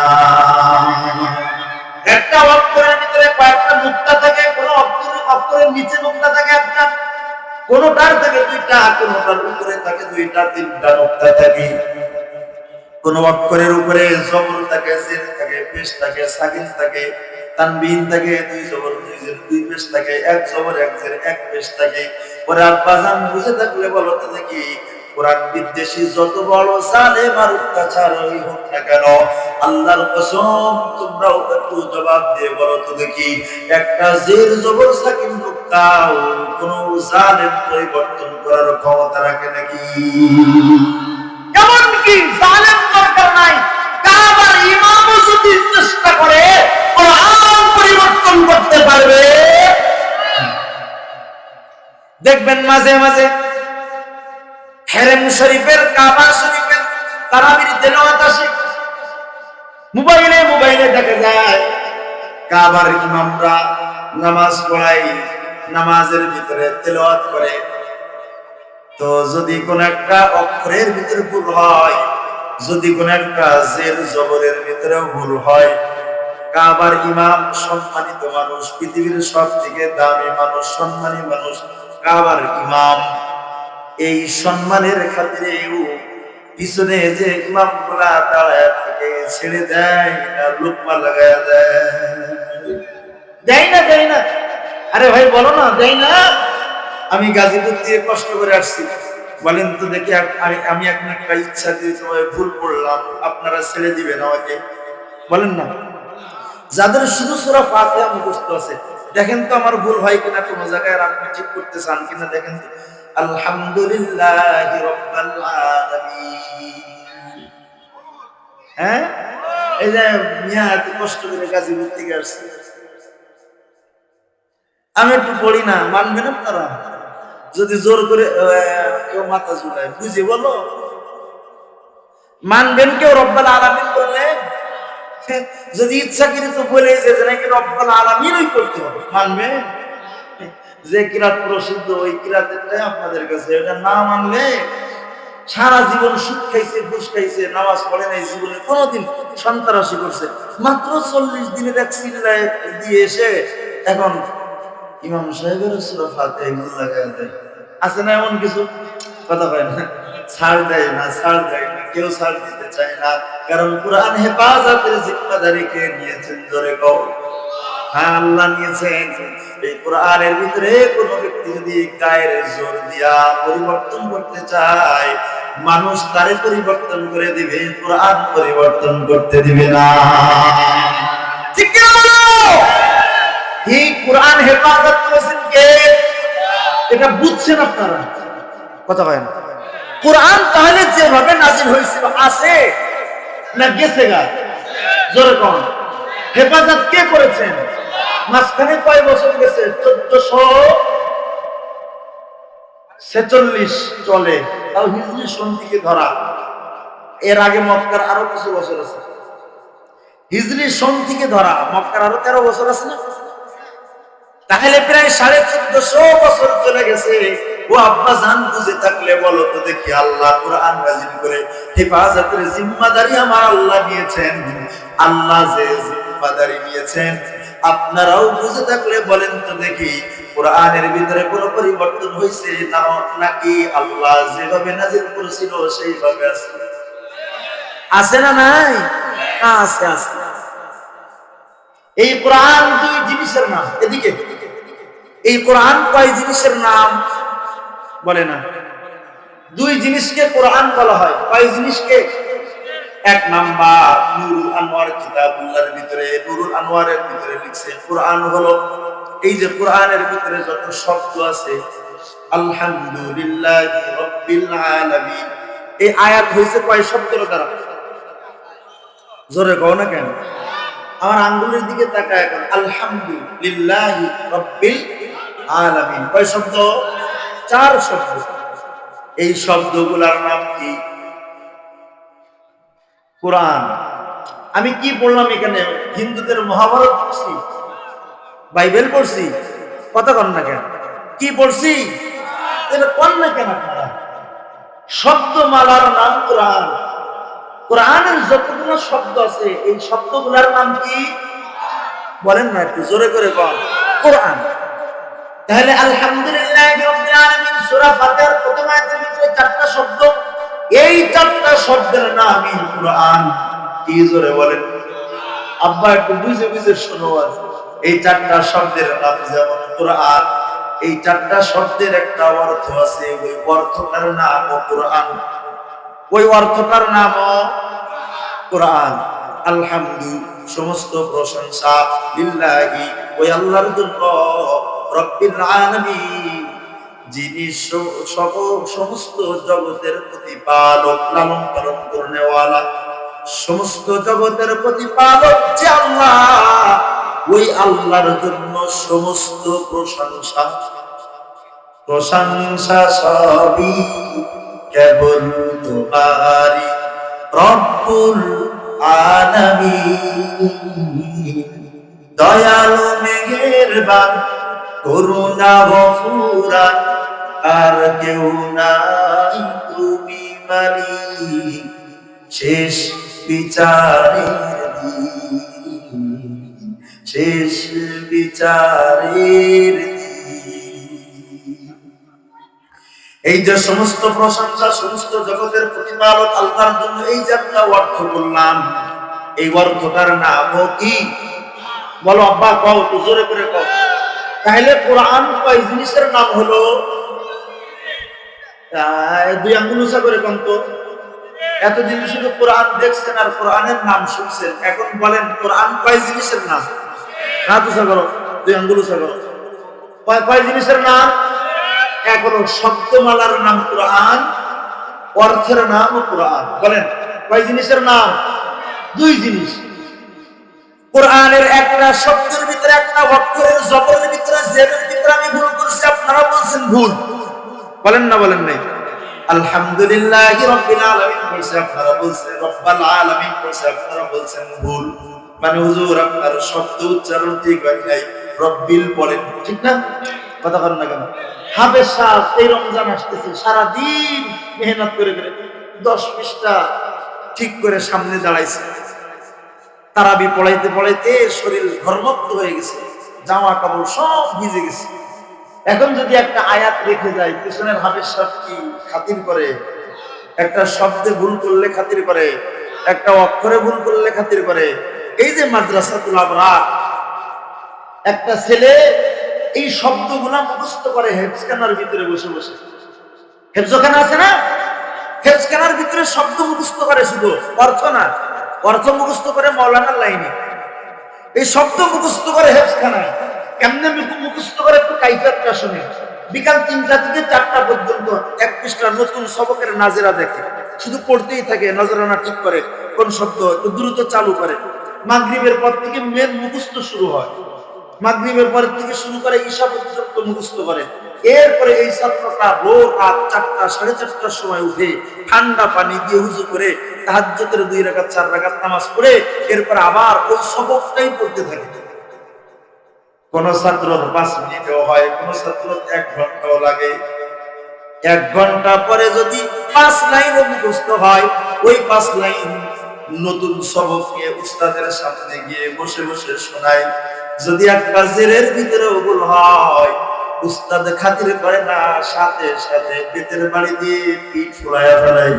A: একটা অক্ষরের ভিতরে কয়েকটা নুক্তা থাকে, কোন অক্ষরের নিচে নুক্তা থাকে একটা, কোনটার থেকে দুইটা, কোনটার উপরে থাকে দুইটা তিনটা নুক্তা থাকে, কোন অক্ষরের উপরে জবর থাকে, জের থাকে, পেশ থাকে, সাকিন থাকে, তানবিন থাকে, দুই জবর দুই জের দুই পেশ থাকে, এক জবর এক জের এক পেশ থাকে। ওরে আব্বাজান বুঝে থাকলে বলো তো দেখি, কোরআন বিদ্বেষী যত বড় জালেম আর অত্যাচারী হোক না কেন, আল্লাহর কসম তোমরাও একটু জবাব দিয়ে বলো তো দেখি, একটা জের জবর সাকিন নুক্তাও কোন জালেম পরিবর্তন করার ক্ষমতা রাখে নাকি? এমনকি জালেম দরকার নাই, কাবার ইমামও যদি চেষ্টা করে কোরআন পরিবর্তন করতে পারবে? দেখবেন মাঝে মাঝে হেরেম শরীফের, কাবা শরীফের তারাবির তেলাওয়াত আসে, মোবাইলে দেখা যায় কাবার ইমামরা নামাজ পড়ায়, নামাজের ভিতরে তেলাওয়াত করে, তো যদি কোন একটা অক্ষরের ভিতরে ভুল হয়, যদি কোন একটা জের জবরের ভিতরে ভুল হয়, কাবার ইমাম সম্মানিত মানুষ, পৃথিবীর সব থেকে দামি মানুষ, সম্মানী মানুষ কাবার ইমাম, এই সম্মানের খাতিরে পিছনে যে ইমাম গুলা দাঁড়ায় থাকে ছেড়ে দেয় না, লোকমা লাগায় দেয়, দেয় না দেয় না? আরে ভাই বলো না, দেয় না? আমি গাজীপুর থেকে কষ্ট করে আসছি, বলেন তো দেখি, আমি একটা ইচ্ছা দিয়ে তোমায় ভুল করলাম, আপনারা ছেড়ে দিবেন আমাকে? বলেন না। যাদের শুধু সূরা ফাতিহা মুখস্থ আছে, দেখেন তো আমার ভুল হয় কিনা কোন জায়গায়, আর আপনি ঠিক করতে চান কিনা দেখেন তো। আলহামদুলিল্লাহি রাব্বিল আলামিন। হ্যাঁ, এই যে মিয়া এত কষ্ট করে গাজীপুর থেকে আসছে, আমি একটু পড়ি না, মানবেন আপনারা? যদি জোর করে কেউ মাথা ঝুলায়, বুঝে বলো, মানবেন কেউ রব্বাল আলামিন বললে? যদি ইচ্ছাকৃত বলে যে নাকি রব্বাল আলামিনই করতে হবে, মানবে? যে কিরাত প্রসিদ্ধ ওই কিরাতেরটাই আপনাদের কাছে, এটা না মানলে সারা জীবন সুদ খাইছে, ঘুষ খাইছে, নামাজ পড়ে নাই, জীবনে কোনোদিন সন্ত্রাসী করছে, মাত্র 40 দিনের এক চিল্লায় দিয়ে এসে এখন ইমাম সাহেবের সূরা ফাতিহা ভুল লাগায় দেয়। আছে না এমন কিছু? কথা হয় না, ছাড় দেয় না, ছাড় দেয় না, কেউ ছাড় দিতে চায় না, কারণ কোরআন হেফাজতের জিম্মাদারি কে নিয়েছেন? জোরে কও। হ্যাঁ, আল্লাহ নিয়েছেন। এই কোরআনের ভিতরে কোন ব্যক্তি যদি গায়ের জোর দিয়া পরিবর্তন করতে চায়, মানুষ তারে পরিবর্তন করে দিবে, কোরআন পরিবর্তন করতে দিবে না। ঠিক কি না বলো? এই কোরআন হেফাজত করেছেন কে? এটা বুঝছেন আপনারা? কথা হয় না। কোরআন তাহলে যেভাবে নাজিল হয়েছিল আছে না গেছে গা? জোরে কোন হেফাজত কে করেছেন? মাঝখানে কয় বছর গেছে? 1446 চলে, তাও হিজরি সন থেকে ধরা। এর আগে মক্কার আরো কিছু বছর আছে, হিজরি সন থেকে ধরা, মক্কার আরো 13 বছর আছে না? তাহলে প্রায় 1450 বছর চলে গেছে। ও আব্বা জান বুঝে থাকলে বলো তো দেখি, আল্লাহ কোরআন নাযিল করে হেফাজতের জিম্মাদারি আমার আল্লাহ নিয়েছেন। আল্লাহ যে জিম্মাদারি নিয়েছেন, আপনারাও বুঝে থাকলে বলেন তো দেখি, কোরআনের ভিতরে কোনো পরিবর্তন হয়েছে না, নাকি আল্লাহ যেভাবে নাযিল করেছিল সেইভাবে আছে? আছে না নাই? আছে আছে। এই কোরআন দুই জিনিসের নাম। এদিকে, এই কোরআন কয় জিনিসের নাম বলে না? দুই জিনিসকে কোরআন বলা হয়। কয় জিনিসকে? এক নাম্বার, নুরুল আনোয়ার কিতাবুল্লাহর ভিতরে, নুরুল আনোয়ারের ভিতরে লিখছে কোরআন হলো, এই যে কোরআনের ভিতরে যত শব্দ আছে, আলহামদুলিল্লাহি রাব্বিল আলামিন, এই আয়াত হইছে কয় শব্দের দ্বারা? জোরে কও না কেন? আমার আঙ্গুলের দিকে তাকায় এখন, আলহামদুলিল্লাহি রাব্বিল আলামিন কয় শব্দ? 4 শব্দ। এই শব্দগুলোর নাম কি? কোরআন। আমি কি বললাম এখানে? হিন্দুদের মহাভারত পড়ছি, বাইবেল পড়ছি, কথা কন না কেন? কি পড়ছি? এটা কন না কেন আপনারা? শব্দমালার নাম কোরআন। কোরআনের যতগুলো শব্দ আছে, এই শব্দগুলোর নাম কি? বলেন না একটু জোরে করে বল। কোরআন। তাহলে আলহামদুলিল্লাহি রাব্বিল আলামিন সূরা ফাতিহার প্রথম আয়াতের ভিতরে 4টা শব্দ, এই 4টা শব্দের নামই কোরআন। কি জোরে বলেন? আব্বা একটু বুঝে বুঝে শোনো। এই 4টা শব্দের নাম যেমন কোরআন, এই 4টা শব্দের একটা অর্থ আছে, ওই অর্থটার নামও কোরআন, ওই অর্থটার নামও কোরআন। আলহামদু, সমস্ত প্রশংসা, লিল্লাহি, ওই আল্লাহর জন্য, রব্বিল আলামিন, যিনি সমস্ত জগতের প্রতিপালক, লালন পালন করনেওয়ালা, সমস্ত জগতের প্রতিপালক যে আল্লাহ, ওই আল্লাহর জন্য সমস্ত প্রশংসা। প্রশংসা সবই কেবল তোমারই, রব্বুল আলামিন, দয়ালু মেহেরবান করুণা গফুরান, আর কেউ নাই তুমি মালিক, শেষ বিচারের দিন, শেষ বিচারের দিন। এই যে সমস্ত প্রশংসা সমস্ত জগতের প্রতিপালক আল্লাহর জন্য এই যে একটা অর্থ বললাম, এই অর্থটার নামও কি? বলো আব্বা, কও তো, জোরে করে কও। তাহলে কোরআন কয় জিনিসের নাম হলো? দুই আঙ্গুল উঁচা করে কম তো। এতদিন শুধু কোরআন দেখছেন আর কোরআনের নাম শুনছেন, এখন বলেন কোরআন কয় জিনিসের নাম? হাত উঁচা করো, দুই আঙ্গুল উঁচা করো। কয় জিনিসের নাম? এক হলো শব্দমালার নাম কোরআন, অর্থের নাম কোরআন। বলেন কয় জিনিসের নাম? দুই জিনিস। কোরআনের একটা শব্দের ভিতরে, একটা অক্ষরের জবরের ভিতরে, জেরের ভিতরে আমি ভুল করছি, আপনারা বলছেন ভুল। বলেন না, বলেন নাই? আলহামদুলিল্লাহি রাব্বিল আলামিন বলছে, আপনারা বলছেন রব্বাল আলামিন বলছে, আপনারা বলছেন ভুল। মানে হুজুর আপনার শব্দ উচ্চারণ ঠিক হয় নাই, রব্বিল বলেন, ঠিক না? কথা বলেন না কেন? হাফেজ সাহেব এই রমজান আসতেছে, সারাদিন মেহনত করে করে 10 পৃষ্ঠা ঠিক করে সামনে দাঁড়াইছে, তারাবি পড়াইতে পড়াইতে শরীর ঘর্মক্ত হয়ে গেছে, জামা কাপড় সব ভিজে গেছে। এখন যদি একটা আয়াত রেখে যায়, পিছনের হাফেজ সাহেব কি খাতির করে? একটা শব্দে ভুল করলে খাতির করে, একটা অক্ষরে ভুল করলে খাতির করে। এই যে মাদ্রাসাতুল আবরার, একটা ছেলে এই শব্দগুলা মুখস্থ করে হেফজখানার ভিতরে বসে বসে। হেফজখানা আছে না? হেফজখানার ভিতরে শব্দ মুখস্থ করে, শুধু অর্থ না, অর্থ মুখস্থ করে মাওলানার লাইনে। এই শব্দ মুখস্থ করে হেফজখানায়। কেমনে মুখস্থ করে একটু কাইফিয়তটা শুনে। বিকাল 3টা থেকে 4টা পর্যন্ত 1 পৃষ্ঠা নতুন সবকের নাজেরা দেখে, শুধু পড়তেই থাকে, নজরানা ঠিক করে, কোন শব্দ একটু দ্রুত চালু করে। মাগরিবের পর থেকে মেন মুখস্থ শুরু হয়, মাগরিবের পর থেকে শুরু করে ঈশা পর্যন্ত মুখস্থ করে। এরপরে এই ছাত্রটা ভোর রাত 4টা 4:30টার সময় উঠে ঠান্ডা পানি দিয়ে উযু করে তাহাজ্জুদের 2 রাকাত 4 রাকাত নামাজ পড়ে এরপর আবার ওই সবকটাই পড়তে থাকে। কোন ছাত্রর 5 মিনিটও হয়, কোন ছাত্রর 1 ঘন্টাও লাগে। 1 ঘন্টা পরে যদি 5 লাইনও মুখস্থ হয়, ওই 5 লাইন নতুন সবক নিয়ে উস্তাদের সামনে গিয়ে বসে বসে শোনায়। যদি একটা জেরের ভিতরেও ভুল হয়, উস্তাদ খাতির করে না, সাথে সাথে পেটের বাড়ি দিয়ে পিঠ ফুলাইয়া ফেলায়।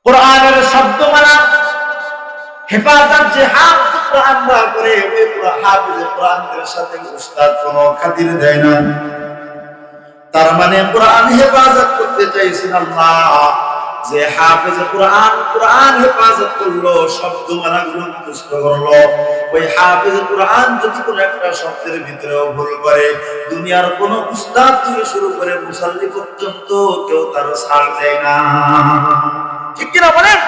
A: কোরআনের শব্দমালা হেফাজত যে হাফেজ কোরআন দোয়া করে, ওই হাফেজ কোরআনের সাথে উস্তাদ কোনো খাতির দেয় না। তার মানে কোরআন হেফাজত করতে চাইছেন আল্লাহ, যে হাফেজ কোরআন, কোরআন হেফাজত করলো, শব্দমালাগুলো মুখস্থ করলো। ওই হাফেজ কোরআন যদি কোনো একটা শব্দের ভিতরেও ভুল করে, দুনিয়ার কোনো উস্তাদ থেকে শুরু করে মুসাল্লি পর্যন্ত কেউ তার ছাড় দেয় না। ঠিক কিনা বলেন?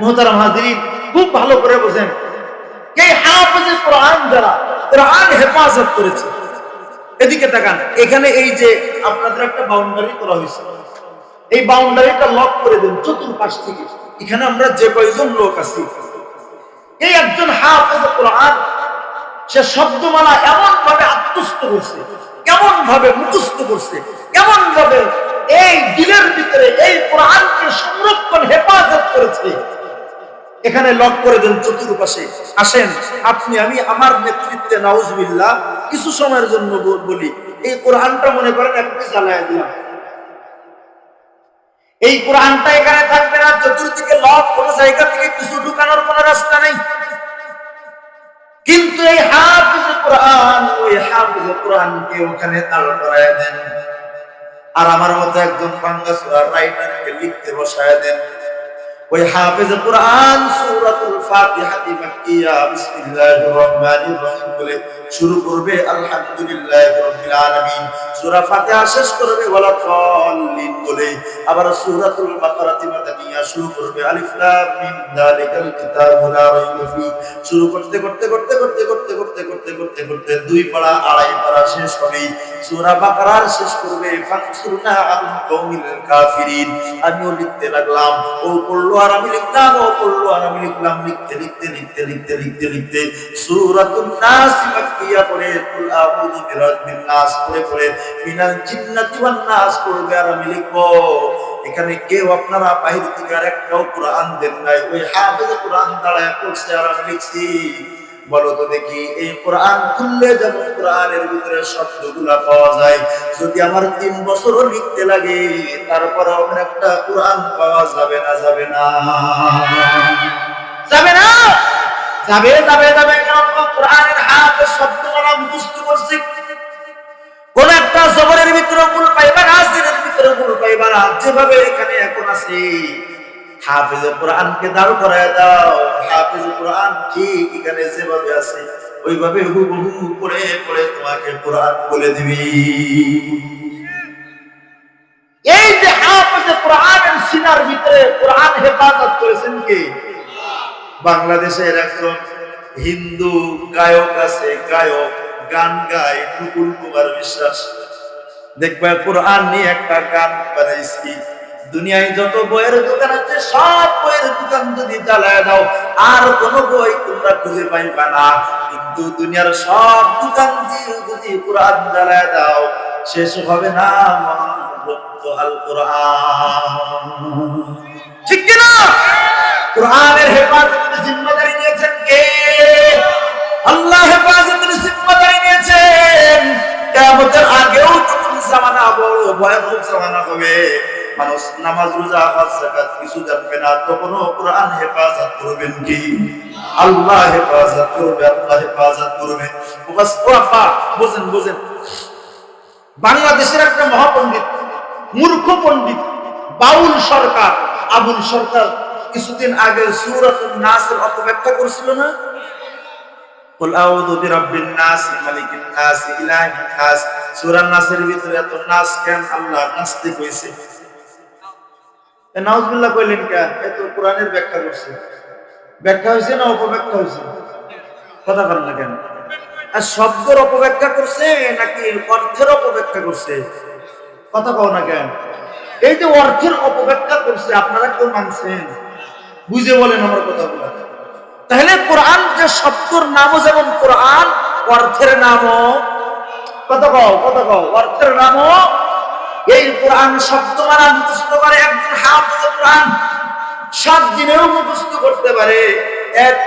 A: মুহতারাম হাজিরিন, খুব ভালো করে বোঝেন, এই হাফেজ কোরআন যারা কোরআন হেফাজত করেছে, এদিকে তাকান। এখানে এই যে আপনাদের একটা বাউন্ডারি করা হয়েছে, এই বাউন্ডারিটা লক করে দেন চতুর্পাশ থেকে। এখানে আমরা যে কয়জন লোক আছি, এই একজন হাফেজ কোরআন, সে শব্দমালা এমন ভাবে আত্মস্থ করছে, কেমন ভাবে মুখস্থ করছে, কেমন ভাবে এই দিলের ভিতরে এই কোরআনকে সংরক্ষণ হেফাজত করেছে। এখানে লক করে দেন চতুর্পাশে। আসেন আপনি আমি আমার নেতৃত্বে নাউজুবিল্লাহ কিছু সময়ের জন্য বলি, এই কোরআনটা মনে করেন আপনি জ্বালায় দিলাম, এই কোরআনটা এখানে থাকবে না, চতুর্দিকে লক, কোনো জায়গা থেকে কিছু ঢুকানোর কোনো রাস্তা নেই। কিন্তু এই হাফেজ কোরআন, ওই হাফেজ কোরআনকে ওখানে দাঁড় করায় দেন, আর আমার মতো একজন বাংলা সূরা রাইটারকে লিখতে বসায় দেন। ওই হাফেজ কোরআন সূরাতুল ফাতিহা মাক্কিয়া বিসমিল্লাহির রহমানির রহিম বলে শুরু করবে, আলহামদুলিল্লাহি রাব্বিল আলামিন। সূরা ফাতিহা শেষ করবে ওয়ালা দাল্লিন বলে, আবার সূরাতুল বাকারা মাদানিয়া শুরু করবে, আলিফ লাম মিম যালিকাল কিতাবু লা রাইবা ফি। শুরু করতে করতে করতে করতে করতে করতে করতে করতে করতে 2 পারা 2.5 পারা শেষ হবে। সূরা বাকারার শেষ করবে ফানসুরনা আল কওমিল কাফিরিন। আমিও লিখতে লাগলাম, ও পড়লো আর আমি লিখলাম, ও পড়লো আর আমি লিখলাম, লিখতে সূরাতুন নাস মাক্কিয়া পড়ে কুল আউযু বিরাব্বিন নাস পড়ে মিনাল জিন্নাতি ওয়ান নাস পড়বে আর আমি লিখবো। এখানে কেউ আপনারা বাহির থেকে আর একটাও কোরআন দেন নাই, ওই হাফেজ কোরআন দাঁড়ায় পড়ছে আর আমি লিখছি। বলো তো দেখি, এই কোরআন খুললে যেমন কোরআনের ভিতরে শব্দগুলা পাওয়া যায়, যদি আমার 3 বছরও লিখতে লাগে তারপরে আমার একটা কোরআন পাওয়া যাবে না? যাবে না? যাবে না? যাবে। কারণ কোরআনের হাফেজ শব্দগুলা মুখস্থ করছে। কোন একটা জবরের ভিতরে ভুল পাইবা না, আসরের ভিতরে ভুল পাইবা না। যেভাবে এখানে এখন আছে, হাফেজে কোরআনকে দাঁড় করায় দাও, হাফেজে কোরআন ঠিক এখানে যেভাবে আছে ওইভাবে হুবহু পড়ে তোমাকে কোরআন বলে দিবি। এই যে হাফেজে কোরআনের সিনার ভিতরে কোরআন হেফাজত করেছেন কে? বাংলাদেশের একজন হিন্দু গায়ক আছে, গায়ক গান গায়, টুকুল কুমার বিশ্বাস। দেখবা কোরআন নিয়ে একটা গান বানাইছি, দুনিয়ায় যত বইয়ের দোকান আছে সব বইয়ের দোকান যদি জ্বালায় দাও আর কোন বই তোমরা খুঁজে পাইবা না, কিন্তু দুনিয়ার সব দোকান দিয়ে যদি কোরআন জ্বালায় দাও শেষ হবে না আল কোরআন। ঠিক কিনা? কোরআনের হেফাজতের জিম্মাদারি নিয়েছেন কে? আল্লাহ হেফাজতের জিম্মাদারি নিয়েছেন। কিয়ামতের আগেও যখন জামানা বড় ভয়াবহ জামানা হবে, মানুষ নামাজ রোজা হজ যাকাত কিছু জানবে না, তখনও কোরআন হেফাজত করবেন কি? আল্লাহ হেফাজত করবে, আল্লাহ হেফাজত করবে। বুঝেন বাংলাদেশের একটা মহাপণ্ডিত, মূর্খ পণ্ডিত বাউল সরকার, আবুল সরকার কিছুদিন আগে সূরাতুন নাসের অপব্যাখ্যা করছিল না? কুল আউযু বিরাব্বিন নাস মালিকিন নাস ইলাহিন নাস। সূরা নাসের ভিতরে এত নাস কেন? আল্লাহ নাস্তে কইছে। নাউজুবিল্লাহ কইলেন কেন? এত কোরআনের ব্যাখ্যা করছে। ব্যাখ্যা হইছে না অপব্যাখ্যা হইছে? কথা বলেন না কেন? আর শব্দের অপব্যাখ্যা করছে নাকি অর্থের অপব্যাখ্যা করছে? কথা কও না কেন? এই যে অর্থের অপব্যাখ্যা করছে, আপনারা কেউ মানছেন? বুঝে বলেন আমার কথাগুলো। তাহলে কোরআন যে শব্দের নামও যেমন কোরআন, অর্থের নামও কথা কও অর্থের নামও এই কোরআন। শব্দ মানা মুখস্থ করে একজন হাফেজ কোরআন 7 দিনেও মুখস্থ করতে পারে,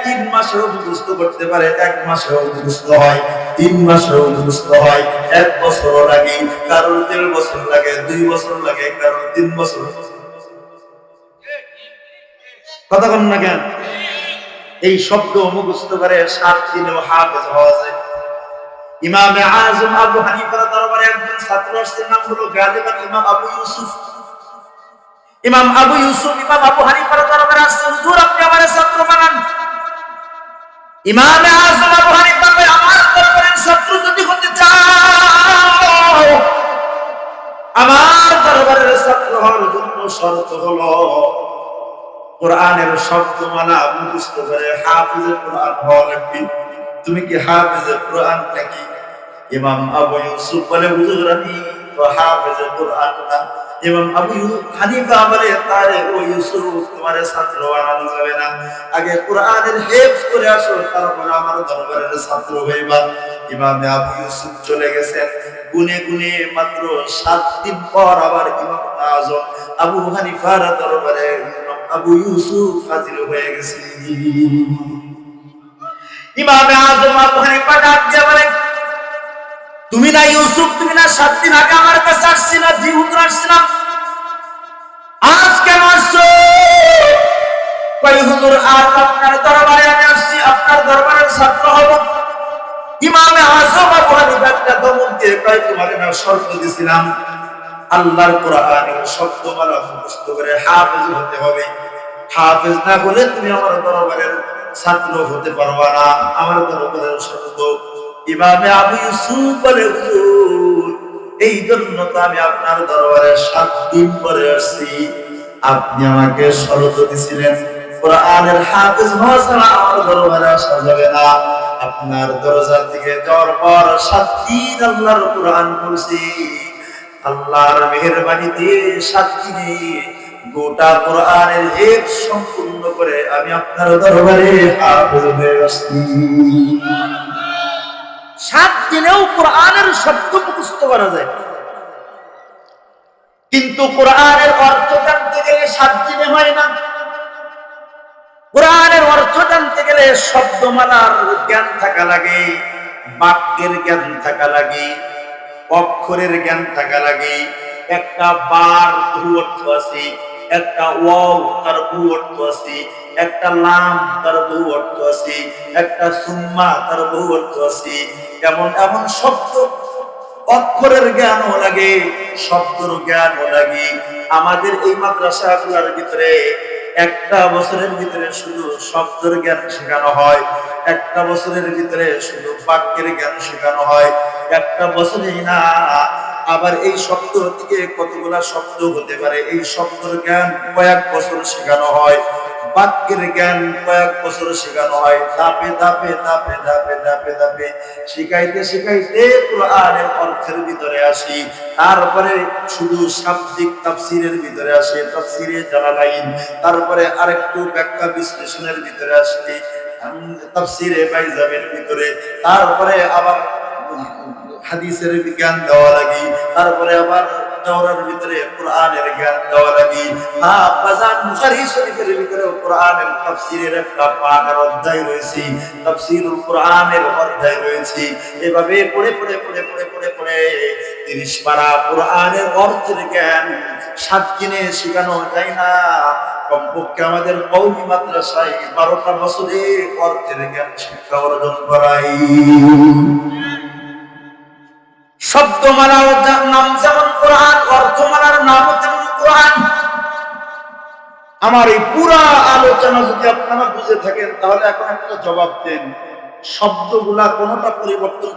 A: 3 মাসেও মুখস্থ করতে পারে, 1 মাসেও মুখস্থ হয়, 3 মাসেও মুখস্থ হয়, 1 বছর লাগে, কারোর 1.5 বছর লাগে, 2 বছর লাগে, কারোর 3 বছর। কথা বলেন না কেন? এই শব্দ মুখস্থ করে 7 দিনেও হাফেজ হওয়া যায়। ইমামে আযম আবু হানিফার দরবারে একজন ছাত্র আসছে, নাম হলো গালিবান ইমাম আবু ইউসুফ। ইমাম আবু হানিফার দরবারে আসছে, হুজুর আপনি আমার ছাত্র বানান। ইমামে আযম আবু হানিফা কয়, আমার দরবারের ছাত্র যদি হতে চাও, আমার দরবারের ছাত্র হওয়ার জন্য শর্ত হলো কোরআনের শব্দমালা মুখস্থ করে হাফেজে কোরআন হওয়া লাগবে। তুমি কি হাফেজে কোরআন নাকি? ইমাম আবু ইউসুফ বলে, হুজুর আমি তো হাফেজে কোরআন না। ইমাম আবু হানিফা বলে, তারে ও ইউসুফ তোমার ছাত্র বানানো যাবে না, আগে কোরআনের হেফজ করে আসো, তারপর আমার দরবারের ছাত্র হইবা। ইমামে আবু ইউসুফ চলে গেছেন, গুনে মাত্র 7 দিন পর আবার ইমাম আযম আবু হানিফার দরবারে আবু ইউসুফ হাজির হয়ে গেছে। ইমামে আযম আবু হানিফা ডাক দিয়ে বলে, তুমি না ইউসুফ, তুমি না 7 দিন আগে আমার কাছে আসছিলা, জি হুজুর আসছিলাম, আজ কেন আসছো? কই হুজুর আজ আপনার দরবারে আমি আসছি, আপনার দরবারের ছাত্র হব। ইমামে আযম আবু হানিফা একটা দমক দিয়ে কয়, তোমারে না শর্ত দিছিলাম আল্লাহর কোরআনের শব্দমালা মুখস্থ করে হাফেজ হতে হবে, হাফেজ না হলে তুমি আমার দরবারের ছাত্র হতে পারবা না, আমার দরবারের শর্ত। ইমামে আবু ইউসুফ বলে, হুজুর এই জন্য তো আমি আপনার দরবারে 7 দিন পরে আসছি, আপনি আমাকে শর্ত দিছিলেন কোরআনের হাফেজ হওয়া ছাড়া আমার দরবারে আসা যাবে না। আপনার দরজার দিকে যাওয়ার পর 7 দিন আল্লাহর কোরআন পড়ছি। আল্লাহর মেহেরবানিতে 7 দিনে গোটা কোরআনের হিফজ সম্পূর্ণ করে আমি আপনার দরবারে হাফেজ হয়ে গেছি। 7 দিনেও কোরআনের শব্দ মুখস্থ করা যায়, কিন্তু কোরআনের অর্থ জানতে গেলে 7 দিনে হয় না। কোরআনের অর্থ জানতে গেলে শব্দমালার জ্ঞান থাকা লাগে, বাক্যের জ্ঞান থাকা লাগে, অক্ষরের জ্ঞান থাকা লাগে। একটা বার বহু অর্থ আছে, একটা ওয়াও তার বহু অর্থ আছে, একটা লাম তার বহু অর্থ আছে, একটা সুম্মা তার বহু অর্থ আছে। এমন এমন শব্দ, অক্ষরের জ্ঞানও লাগে, শব্দের জ্ঞানও লাগে। আমাদের এই মাদ্রাসাগুলোর ভিতরে একটা বছরের ভিতরে শুধু শব্দের জ্ঞান শেখানো হয়, একটা বছরের ভিতরে শুধু বাক্যের জ্ঞান শেখানো হয়, একটা বছরেই না। আবার এই শব্দ থেকে কতগুলা শব্দ হতে পারে, এই শব্দের জ্ঞান কয়েক বছর শেখানো হয়, বাক্যের জ্ঞান কয়েক বছর শেখানো হয়। ধাপে ধাপে ধাপে ধাপে ধাপে ধাপে শিখাইতে শিখাইতে কোরআনের অর্থের ভিতরে আসি। তারপরে শুধু শাব্দিক তাফসীরের ভিতরে আসে, তাফসীরে জালালাইন। তারপরে আরেকটু ব্যাখ্যা বিশ্লেষণের ভিতরে আসে, তাফসীরে বাইজাবের ভিতরে। তারপরে আবার হাদিসের জ্ঞান দেওয়া লাগে, তারপরে আবার দাওরার ভিতরে কোরআনের জ্ঞান দেওয়া লাগে। বাজান বুখারী শরীফের ভিতরে কোরআনের তাফসীরের একটা পাঠের অধ্যায় রয়েছে, তাফসীরুল কোরআনের অধ্যায় রয়েছে। এভাবে পড়ে পড়ে পড়ে পড়ে পড়ে পড়ে 30 পারা কোরআনের অর্থের জ্ঞান 7 দিনে শেখানো যায় না। কমপক্ষে আমাদের কওমি মাদ্রাসায় 12টা বছরে অর্থের জ্ঞান শিক্ষা অর্জন করাই। শব্দমালার নাম যেমন কোরআন, অর্থমালার নাম যেমন কোরআন। আমার এই পুরা আলোচনা যদি আপনারা বুঝে থাকেন, তাহলে এখন একটা জবাব দেন, শব্দগুলা কোনটা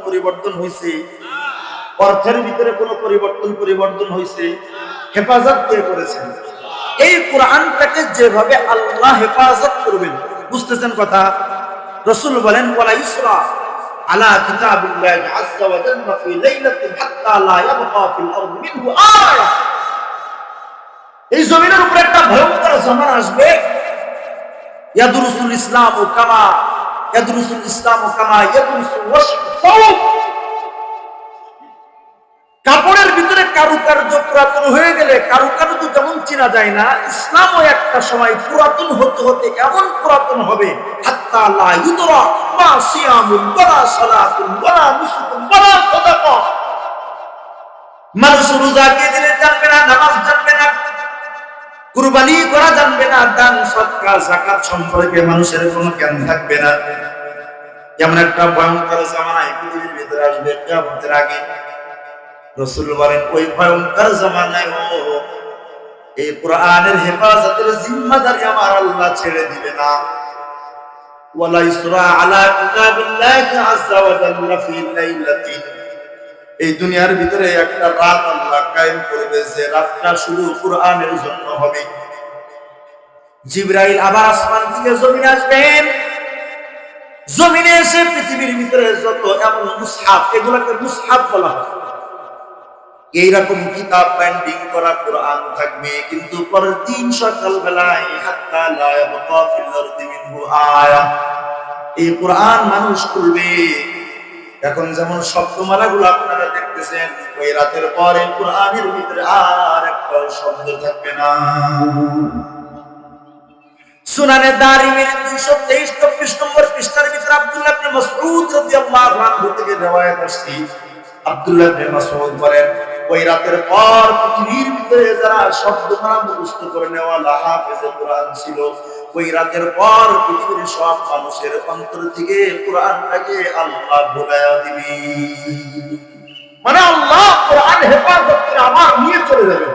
A: পরিবর্তন হয়েছে? অর্থের ভিতরে কোন পরিবর্তন হয়েছে? হেফাজত কে করেছেন? এই কোরআনটাকে যেভাবে আল্লাহ হেফাজত করবেন, বুঝতেছেন কথা? রাসূল বলেন, ওয়ালা ইসরা আলা কিতাবিল্লাহি আযজা ওয়া জাল্লা ফি লাইলাতিন হাত্তা লা ইয়াবকা ফিল আরদি মিনহু আয়া। এই জমিনের উপরে একটা ভয়ঙ্কর জামান আসবে, ইয়াদরুসুল ইসলামু কামা ইয়াদরুসুল ওয়াশফাউ। কাপড়ের ভিতরে কারুকার্য পুরাতন হয়ে গেলে কারুকার্য যেমন চেনা যায় না, ইসলামও একটা সময় পুরাতন হতে হতে এমন পুরাতন হবে, হাত্তা লা ইউদরা মা সিয়ামুন ওয়ালা সালাতুন ওয়ালা নুসুকুন ওয়ালা সাদাকা। মানুষ রোজা কে দিলে জানবে না, নামাজ জানবে না, কুরবানি করা জানবে না, দান সদকা যাকাত সম্পর্কে মানুষের কোনো জ্ঞান থাকবে না। যেমন একটা ভয়ঙ্কর জামানা পৃথিবীর ভিতরে আসবে কিয়ামতের আগে। রাসূল বলেন, ওই ভয়ঙ্কর জামানায় এই কোরআনের হেফাজতের জিম্মাদারি আমার আল্লাহ ছেড়ে দিবে না। ওয়ালা ইসরা আলা কিতাবিল্লাহি আযজা ওয়া জাল্লা ফি লাইলাতিন। এই দুনিয়ার ভিতরে একটা রাত আল্লাহ কায়েম করবে, যে রাতটা শুধু কোরআনের জন্য হবে। জিবরাইল আবার আসমান থেকে জমিনে আসবেন, জমিনে এসে পৃথিবীর ভিতরে যত এমন মুসহাফ, এগুলোকে মুসহাফ বলা হয়, এইরকম কিতাব বাইন্ডিং করা কোরআন থাকবে, কিন্তু পরের দিন সকাল বেলায় হাত্তা লা ইয়াবকা ফিল আরদি মিনহু আয়া, এই কোরআন মানুষ খুলবে। এখন যেমন শব্দমালাগুলো আপনারা দেখতেছেন, ওই রাতের পরে কোরআনের ভিতরে আর একটা শব্দ থাকবে না। সুনানে দারিমির 223-24 নম্বর পৃষ্ঠার ভিতরে আব্দুল্লাহ ইবনে মাসউদ রাদিয়াল্লাহু আনহু থেকে রওয়ায়াত আসছে। আব্দুল্লাহ ইবনে মাসউদ বলেন, ওই রাতের পর পৃথিবীর ভিতরে যারা শব্দমালা মুখস্থ করে নেওয়ালা হাফেজে কোরআন ছিল, ওই রাতের পর পৃথিবীর সব মানুষের অন্তর থেকে কোরআনটাকে আল্লাহ ভুলাইয়া দিবে। মানে আল্লাহ কোরআন হেফাজত করে আমার নিয়ে চলে যাবে।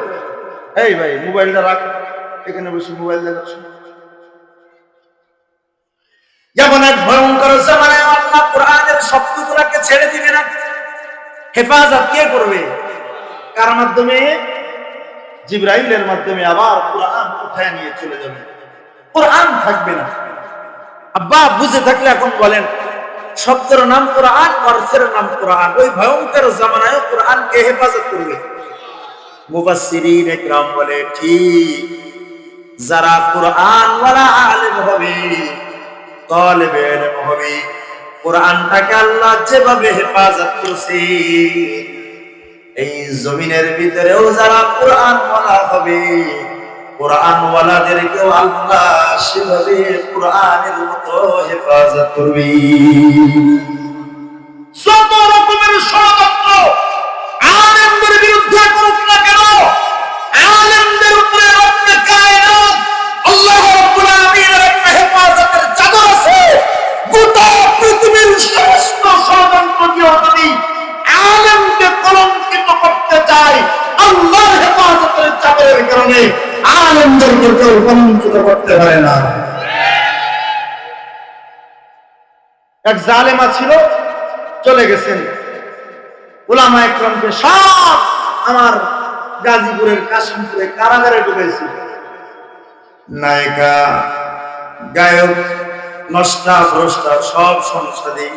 A: এই ভাই মোবাইলটা রাখ, এখানে বসে মোবাইল দেখাচ্ছ। যেমন এক ভয়ঙ্কর জামানায় আল্লাহ কোরআনের শব্দগুলোকে ছেড়ে দিবে না। হেফাজত কে করবে? কার মাধ্যমে? জিবরাইলের মাধ্যমে আবার কোরআন উঠায় নিয়ে চলে যাবে, কোরআন থাকবে না। আব্বা বুঝে থাকলে এখন বলেন, শব্দের নাম কোরআন, অর্থের নাম কোরআন। ওই ভয়ঙ্কর জামানায় কোরআনকে হেফাজত করবে। মুফাসসিরিন ইকরাম বলে, ঠিক যারা কোরআন ওয়ালা আলেম হবে, তালেবে ইলম হবে, কোরআনটাকে আল্লাহ যেভাবে হেফাজত করছে, এই জমিনের ভিতরেও যারা কোরআন ওয়ালা হবে, কোরআন ওয়ালাদেরকেও আল্লাহ সেভাবে কোরআনের মতো হেফাজত করবে। যত রকমের ষড়যন্ত্র আলেমদের বিরুদ্ধে করুক না কেন, আলেমদের উপরে রব্বে কায়নাত আল্লাহ রাব্বুল আলামিনের একটা হেফাজতের চাদর আছে। গোটা পৃথিবীর সমস্ত ষড়যন্ত্র যদি আলেমকে কলঙ্কিত করতে চায়, আল্লাহর হেফাজতের চাদরের কারণে আলেমদেরকে কেউ কলঙ্কিত করতে পারে না। এক জালেমা ছিল, চলে গেছেন। উলামা ইকরামকে সব আমার গাজীপুরের কাশিমপুরে কারাগারে ঢুকেছিল। নায়িকা, গায়ক, নষ্টা ভ্রষ্টা সব সংসাদী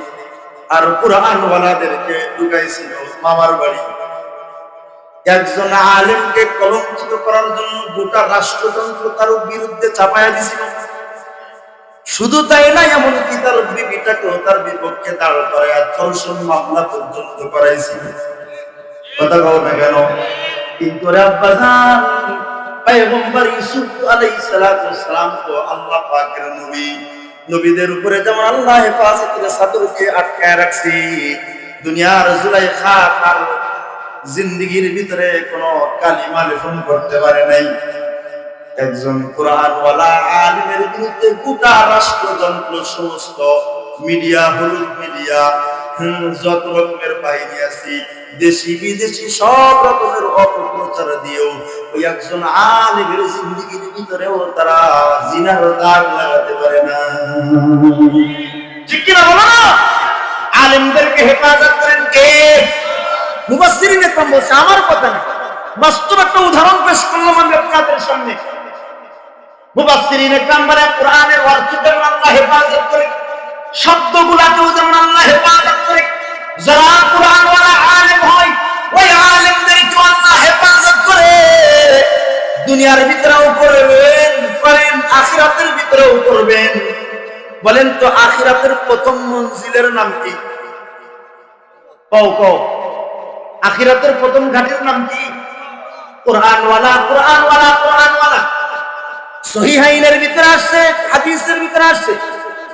A: আর কোরআন ওয়ালাদেরকে ঢুকাইছিল মামার বাড়ি। একজন আলেমকে কলঙ্কিত করার জন্য গোটা রাষ্ট্রযন্ত্র তার বিরুদ্ধে চাপায়া দিছিল। শুধু তাই না, এমনকি তার বিবিটাকেও তার বিপক্ষে দাঁড় করায় ধর্ষণ মামলা পর্যন্ত করাইছিল। কথা বল না কেন? কিন্তু রে আব্বাজান, পয়গম্বর ইউসুফ আলাইহিস সালাতু ওয়াস সালাম তো আল্লাহ পাকের নবী। নবীদের উপরে যেমন আল্লাহ হেফাজতের চাদরকে আটকায় রাখছে, দুনিয়ার জুলাইখা তার জিন্দেগীর ভিতরে কোনো কালিমা লেখন করতে পারে নাই। একজন কোরআন ওয়ালা আলিমের বিরুদ্ধে গোটা রাষ্ট্রযন্ত্র, সমস্ত মিডিয়া, হলুদ মিডিয়া, যত রকমের বাহিনী আছে, দেশি বিদেশি সব রকমের অপপ্রচার দিয়েও ওই একজন আলিমের জিন্দেগীর ভিতরেও তারা জিনার দাগ লাগাতে পারে না। ঠিক কিনা বলো না? আলিমদেরকে হেফাজত করেন কে? মুফাসসিরিন ইকরাম বলছে, আমার কথা না, বাস্তব একটা উদাহরণ পেশ করলাম আমি আপনাদের সামনে। মুফাসসিরিন ইকরাম বলে, কোরআনের অর্থ যেমন আল্লাহ হেফাজত করে, শব্দগুলোকেও যেমন আল্লাহ হেফাজত করে, যারা কোরআন ওয়ালা আলেম হয় ওই আলেমদেরকে আল্লাহ হেফাজত করে। দুনিয়ার ভিতরেও করবেন, করেন আখিরাতের ভিতরেও করবেন। বলেন তো আখিরাতের প্রথম মঞ্জিলের নাম কি? কও কও, আখিরাতের প্রথম ঘাটের নাম কি? কোরআন ওয়ালা, কোরআন ওয়ালা, কোরআন ওয়ালা। সহিহাইনের ভিতরে আসছে, হাদিসের ভিতরে আসছে,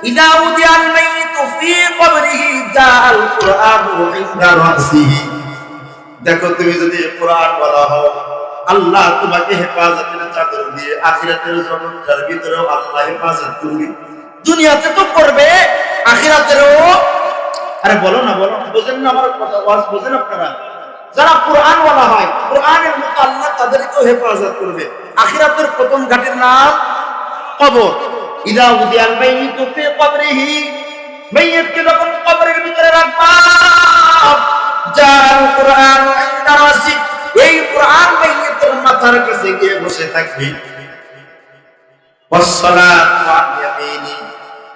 A: ইদা উদিয়াল মাইয়িতু ফি কবরিহি জাআল কুরআনু ইনদা রাসিহি। দেখো, তুমি যদি কোরআন ওয়ালা হও, আল্লাহ তোমাকে হেফাজতের চাদর দিয়ে আখিরাতের জগতের ভিতরেও আল্লাহ হেফাজত করবে। দুনিয়াতে তো করবে, আখিরাতেরও। আরে বলো না, বলো, বুঝেন না আমার কথা? ওয়াজ বুঝেন আপনারা? যারা কোরআন ওয়ালা হয়, কোরআনের মতো আল্লাহ তাদেরকেও হেফাজত করবে। আখিরাতের প্রথম ঘাটের নাম কবর। ইদা উদিয়াল মাইয়িতু ফি কবরিহি, মাইয়িতকে যখন কবরের ভিতরে রাখবা, জাল কোরআন ইনদা রাসি, এই কোরআন মাইয়িতের মাথার কাছে গিয়ে বসে থাকবে। ওয়াসসালাতু আন ইয়ামিনি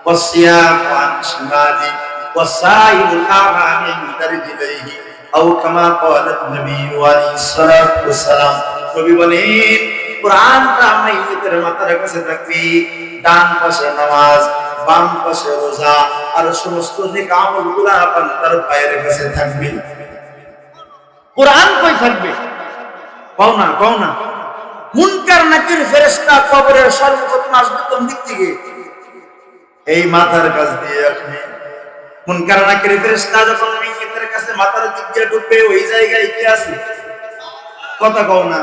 A: ওয়াসসিয়ামু আন শিমালি ওয়াসাইরুল আমামি মিন রিজলিহি আও কামা ক্বালাত নবী আলাইহিস সালাতু ওয়াস সালাম। নবী বলেন, কোরআনটা মাইয়িতের মাথার কাছে থাকবে, ডান পাশে নামাজ, বাম পাশে রোজা, আর সমস্ত নেক আমলগুলো তার পায়ের কাছে থাকবে। কোরআন কই থাকবে? কও না, কও না। মুনকার নাকির ফেরেশতা কবরের সর্বপ্রথম আসবে কোন দিক থেকে? এই মাথার কাছ দিয়ে আসবে। মুনকার নাকির ফেরেশতা যখন মাইয়িতের কাছে মাথার দিক দিয়ে ঢুকবে, ওই জায়গায় কি আছে? কথা কও না।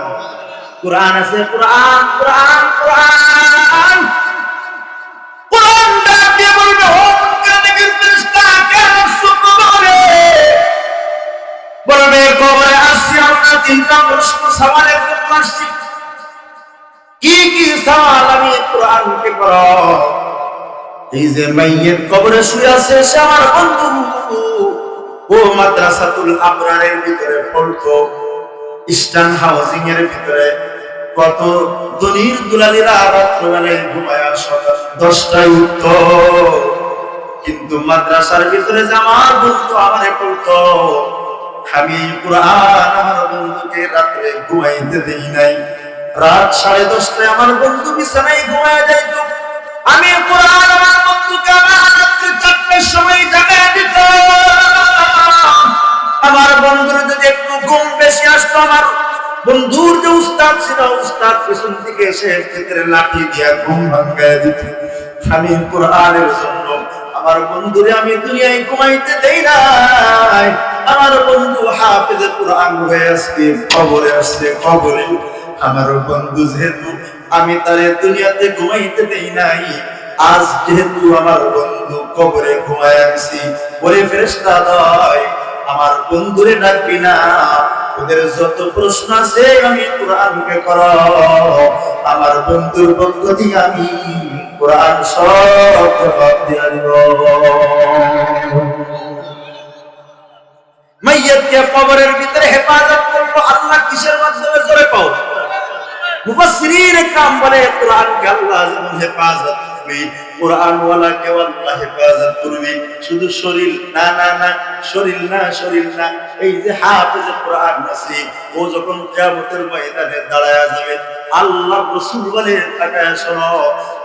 A: কোরআন আছে, কোরআন, কোরআন, কোরআন। কোরআন ডাক দিয়ে বলবে, ও মুনকার নাকির ফেরেশতা, কেন শুনতে পারে? বলবে, কবরে আসছি আমরা তিনটা প্রশ্ন সওয়ালের জন্য আসছি। কি কি সওয়াল আমি কোরআনকে করো? এই যে মাইয়িত কবরে শুয়ে আছে, সে আমার বন্ধু, ও মাদ্রাসাতুল আবরারের ভিতরে পড়তো, ইস্টার্ন হাউজিং এর ভিতরে কত দলির দুলালিরা রাত্রবেলায় ঘুমায়, সকাল 10টায় উঠতো, কিন্তু কিন্তু মাদ্রাসার ভিতরে যে আমার বন্ধু আমারে পড়তো, আমি কোরআন আমার বন্ধুকে রাত্রে ঘুমাইতে দেই নাই। রাত 10:30টায় আমার বন্ধু বিছানায় ঘুমায় যাইত, আমি কোরআন আমার বন্ধুকে আমার রাত্রে 4টার সময় জাগায় দিতাম। আমার বন্ধুর যদি একটু ঘুম বেশি আসতো, আমার বন্ধুর যে উস্তাদ ছিল, উস্তাদ পিছন থেকে এসে ভিতরে লাঠি দিয়া ঘুম ভাঙায় দিত। আমি কোরআনের জন্য আমার বন্ধুরে আমি দুনিয়ায় ঘুমাইতে দেই নাই। আমার বন্ধু হাফেজে কোরআন হয়ে আজকে কবরে আসছে, কবরে। আমার বন্ধু যেহেতু আমি তারে দুনিয়াতে ঘুমাইতে দেই নাই, আজ যেহেতু আমার বন্ধু কবরে ঘুমায় আসছি, ওরে ফেরেশতা দয় আমার বন্ধুরে ডাকবি না, ওদের যত প্রশ্ন আছে আমি কোরআনকে কর, আমার বন্ধুর পক্ষ দিয়ে আমি কোরআন সব জবাব দিয়ে দিব। মাইয়াতকে কবরের ভিতরে হেফাজত করলো আল্লাহ কিসের মাধ্যমে? জোরে পাও। মুফাসসিরিন একরাম বলে কোরআনকে আল্লাহ যেমন হেফাজত করবে, কোরআন ওয়ালাকে আল্লাহ হেফাজত করবে। শুধু শরীর না, না না, শরীর না, শরীর না, এই যে হাফেজে কোরআন আছে, ও যখন কিয়ামতের ময়দানে দাঁড়ায়া যাবে, আল্লাহ রাসূল বলে তাকায় শোনো,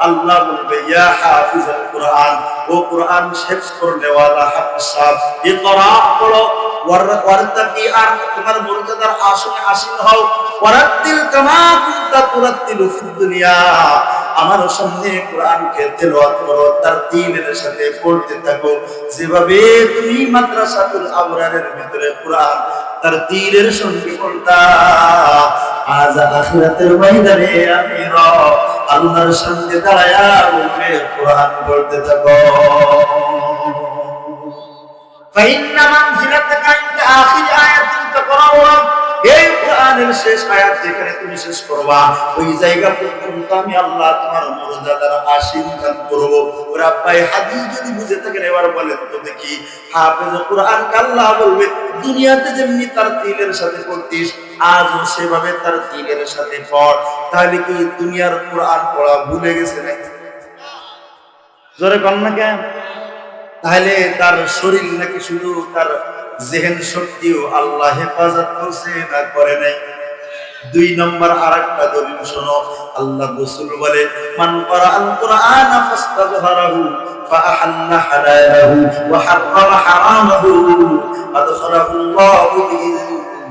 A: আল্লাহ বলবে ইয়া হাফিজাল কোরআন, ও কোরআন হিফজ করনে ওয়ালা হাফিজ সাহেব, ইকরা পড়ো, ওয়ারতাকি, আর তোমার মর্যাদার আসনে আসীন হও, ওয়ারাতিল কামা কুনতা তুরাতিলু ফিদ দুনিয়া, আমার সামনে কোরআনকে তেলাওয়াত করো, তারতিলের সাথে পড়তে থাকো, যেভাবে তুমি মাদ্রাসাতুল আবরারের ভিতরে কোরআন তারতিলের সঙ্গে পড়তা, আজ আখিরাতের ময়দানে আমি রব আল্লাহর সামনে দাঁড়ায়া বলবে কোরআন পড়তে থাকো। ফাইন্না মানজিলাতাকা ইনদা আখির আয়াতিন তাকরাউহা, এই কোরআনের শেষ আয়াত যেখানে তুমি শেষ করবা, ওই জায়গা পর্যন্ত আমি আল্লাহ তোমার মর্যাদার আসীন দান করব। ওরে আব্বাই হাদিস যদি বুঝে থাকেন এবার বলেন তো দেখি, হাফেজে কোরআন আল্লাহ বলবে দুনিয়াতে যেমনি তার তিলের সাথে পড়তিস, আজও সেভাবে তার তিলের সাথে পড়। তাহলে কি দুনিয়ার কোরআন পড়া ভুলে গেছে নাকি? জোরে কন না কেন? তাহলে তার শরীর নাকি শুধু তার জেহেন শক্তিও আল্লাহ হেফাজত করছে না করে নাই? 2 নম্বর আরেকটা দলিল শোনো, আল্লাহ রাসূল বলে মান ক্বারাআল কুরআন ফাস্তাযহারাহু ফাআহাল্লা হালালাহু ওয়া হাররামা হারামাহু আদখালাহুল্লাহু বিল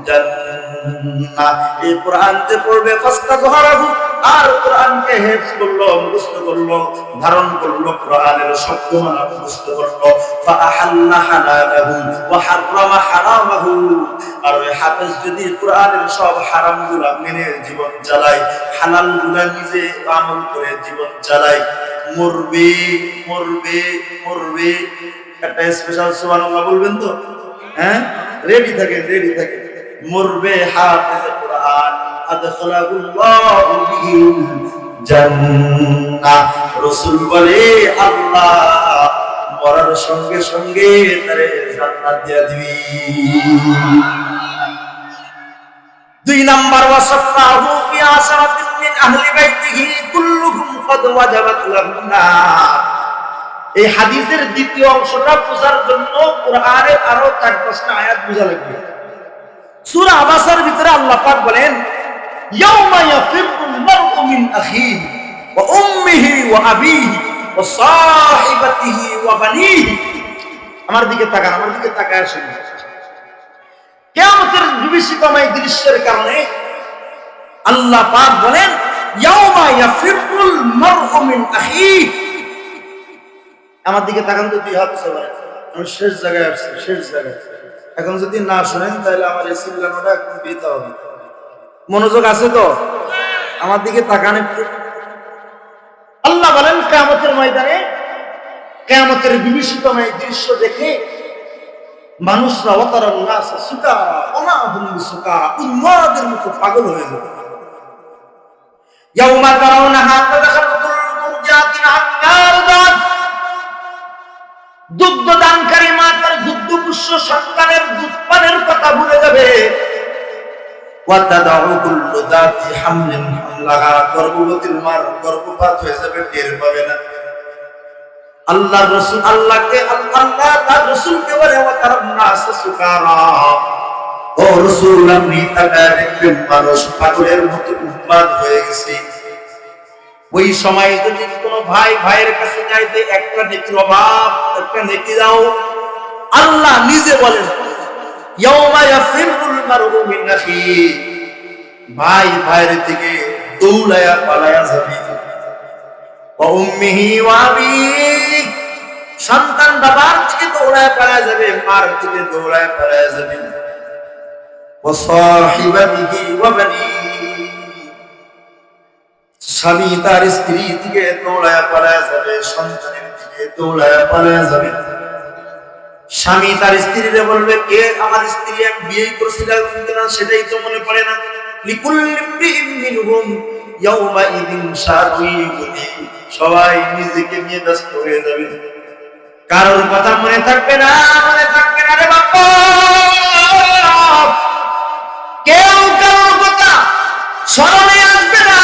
A: জান্নাহ। এই কোরআন যে পড়বে ফাস্তাযহারাহু, আর কোরআনকে হিফজ করলো, মুখস্থ করলো, ধারণ করলো, কোরআনের শব্দমালা মুখস্থ করলো, ফাআহাল্লা হালালাহু ওয়া হাররামা হারামাহু, আর ওই হাফেজ যদি কোরআনের সব হারামগুলা মেনে জীবন চালায়, হালালগুলা নিজে আমল করে জীবন চালায়, মরবে মরবে মরবে। একটা স্পেশাল সুবহানাল্লাহ বলবেন তো? হ্যাঁ, রেডি থাকে, রেডি থাকে। মরবে হাফেজে কোরআন, আদখালাহুল্লাহু বিল জান্নাহ। রাসূল বলে আল্লাহ মরার সঙ্গে সঙ্গে তারে জান্নাত দিয়া দিবি। 2 নাম্বার ওয়াসাফাহু ফি আশরাতিন মিন আহলি বাইতিহি কুল্লুহুম ক্বাদ ওয়াজাবাত লাহুম নার। এই হাদিসের দ্বিতীয় অংশটা বোঝার জন্য কোরআনের আরো 4-5টা আয়াত বোঝা লাগবে। সূরা আবাসার ভিতরে আল্লাহ পাক বলেন ইয়াউমা ইয়াফিরুল মারউ মিন আখিহি ওয়া উম্মিহি ওয়া আবিহি ওয়া সাহিবাতিহি ওয়া বানিহি। আমার দিকে তাকান, আমার দিকে তাকায় শুনুন। কিয়ামতের বিভীষিকাময় দৃশ্যের কারণে আল্লাহ পাক বলেন ইয়াউমা ইয়াফিরুল মারউ মিন আখিহি। আমার দিকে তাকান তো, 2 হাত সবাই। আমি শেষ জায়গায় আসছি, শেষ জায়গায়। এখন যদি না শুনেন তাহলে আমার এই চিল্লানোটা একদম বৃথা হবে। মনোযোগ আছে তো? আমার দিকে তাকান একটু। আল্লাহ বলেন কিয়ামতের ময়দানে, কিয়ামতের বিভীষিকাময় দৃশ্য দেখে মানুষরা ওয়াতারান নাস সুকারা ওয়া মা হুম বিসুকারা, উন্মাদের মতো পাগল হয়ে যাবে। ইয়াউমা তারাউনাহা তাযাহারুল মুরজাতিন আন্নার দাত, দুগ্ধ দানকারী মা তার দুগ্ধপুষ্য সন্তানের দুধ পানের কথা ভুলে যাবে। ওয়া তাদাউ কুল্লু যাতি হামলিন হামলাহা, গর্ভবতীর মার গর্ভপাত হয়ে যাবে, টের পাবে না। আল্লাহর রাসূল আল্লাহকে আল্লাহ তার রাসূলকে বলে ওয়া তারান্নাস সুকারা, ও রাসূল আপনি তাকায় দেখবেন মানুষ পাগলের মতো উন্মাদ হয়ে গেছে। ওই সময় যদি কোনো ভাই ভাইয়ের কাছে যাইতে একটা নেকির অভাব, একটা নেকি দাও, আল্লাহ নিজে বলেন ইয়াউমা ইয়াফিরুল মারউ মিন আখিহি, ভাই ভাইয়ের দিকে দৌড়ায়া পালায়া যাবে। ওয়া উম্মিহি ওয়া আবিহি, সন্তান বাবার দিকে দৌড়ায় পালায়া যাবে, মার দিকে দৌড়ায় পালায়া যাবে। ওয়া সাহিবাতিহি ওয়া বানিহি, স্বামী তার স্ত্রী দিকে দৌড়ায় পালায়া যাবে, সন্তানের দিকে দৌড়ায় পালায়া যাবে। স্বামী তার স্ত্রীরে বলবে, কে আমার স্ত্রী, এক বিয়ে করেছিলাম কিনা সেটাই তো মনে পড়ে না। লিকুল্লি ইমরিইন মিনহুম ইয়াউমা ইদিন শাআনুন ইউগনি, সবাই নিজেকে নিয়ে ব্যস্ত হয়ে যাবে, কারোর কথা মনে থাকবে না, মনে থাকবে না রে বাবা, কেউ কারোর কথা স্মরণে আসবে না,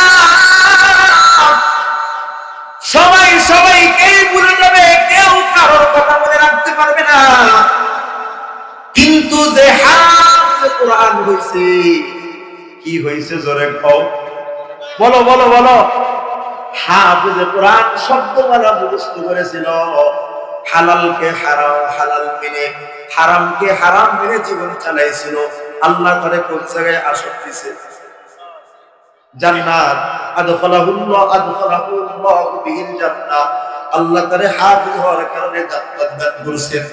A: সবাই সবাইকেই ভুলে যাবে, কেউ কারোর কথা মনে রাখতে পারবে না। কিন্তু যে হাফেজে কোরআন হইছে, কি হইছে জোরে কও, বলো বলো বলো। হাফেজে কোরআন শব্দমালা মুখস্থ করেছিল, হালালকে হারাম হালাল মেনে, হারামকে হারাম মেনে জীবন চালাইছিল। আল্লাহ তারে কোন জায়গায় আসন দিছে? জান্নাত। আদখালাহুল্লাহু বিহিল জান্নাহ, আল্লাহ তারে হাফেজ হওয়ার কারণে জান্নাত দান করেছেন।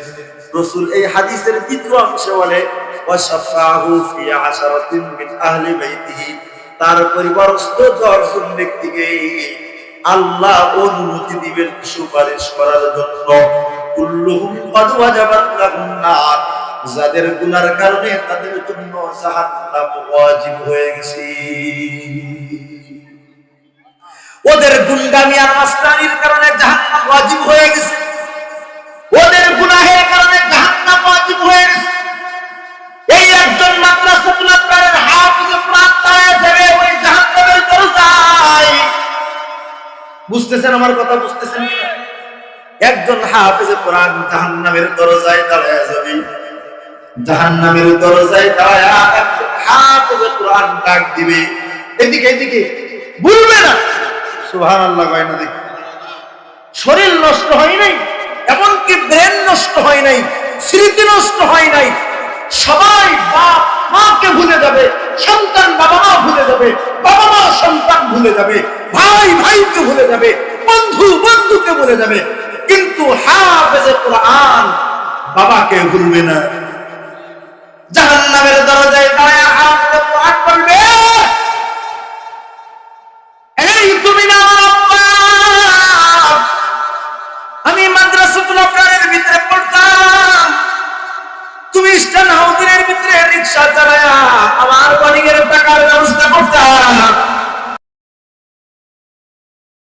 A: রাসূল এই হাদিসের দ্বিতীয় অংশে বলে ওয়াশাফাহু ফি আশারাতিন মিন আহলি বাইতিহি, তার পরিবারস্থ 10 জন ব্যক্তিকে আল্লাহ অনুমতি দিবেন সুপারিশ করার জন্য। কুল্লুহুম ক্বাদ ওয়াজাবাত লাহুম নার, যাদের গুনার কারণে তাদের জন্য জাহান্নাম ওয়াজিব হয়ে গেছে। ওদের গুন্ডামি আর মাস্তানির কারণে জাহান্নাম ওয়াজিব হয়ে গেছে, ওদের গুনাহের কারণে জাহান্নাম ওয়াজিব হয়ে গেছে। এই একজন মাদ্রাসাতুল আবরারের হাফেজ কোরআন দাঁড়ায় যাবে ওই জাহান্নামের দরজায়। বুঝতেছেন আমার কথা, বুঝতেছেন? একজন হাফেজ কোরআন জাহান্নামের দরজায় দাঁড়ায় যাবে, জাহান্নামের দরজায় দাঁড়ায়া একজন হাফেজ কোরআন ডাক দিবে, এদিকে এদিকে, ভুলবে না। সুবহানাল্লাহ, কয় না দেখি। শরীর নষ্ট হয় নাই, এমনকি ব্রেন নষ্ট হয় নাই, স্মৃতি নষ্ট হয় নাই। সবাই বাপ মাকে ভুলে যাবে, সন্তান বাবা মা ভুলে যাবে, বাবা মা সন্তান ভুলে যাবে, ভাই ভাইকে ভুলে যাবে, বন্ধু বন্ধুকে ভুলে যাবে, কিন্তু হাফেজে কোরআন বাবাকে ভুলবে না। জাহান্নামের দরজায় দাঁড়ায় হাফেজে কোরআন বলবে, এই তুমি না আমার আব্বা, আমি মাদ্রাসাতুল আবরারের ভিতরে পড়তাম, তুমি স্টান হাউজিনের ভিতরে রিকশা চালায়া আমার বাড়ির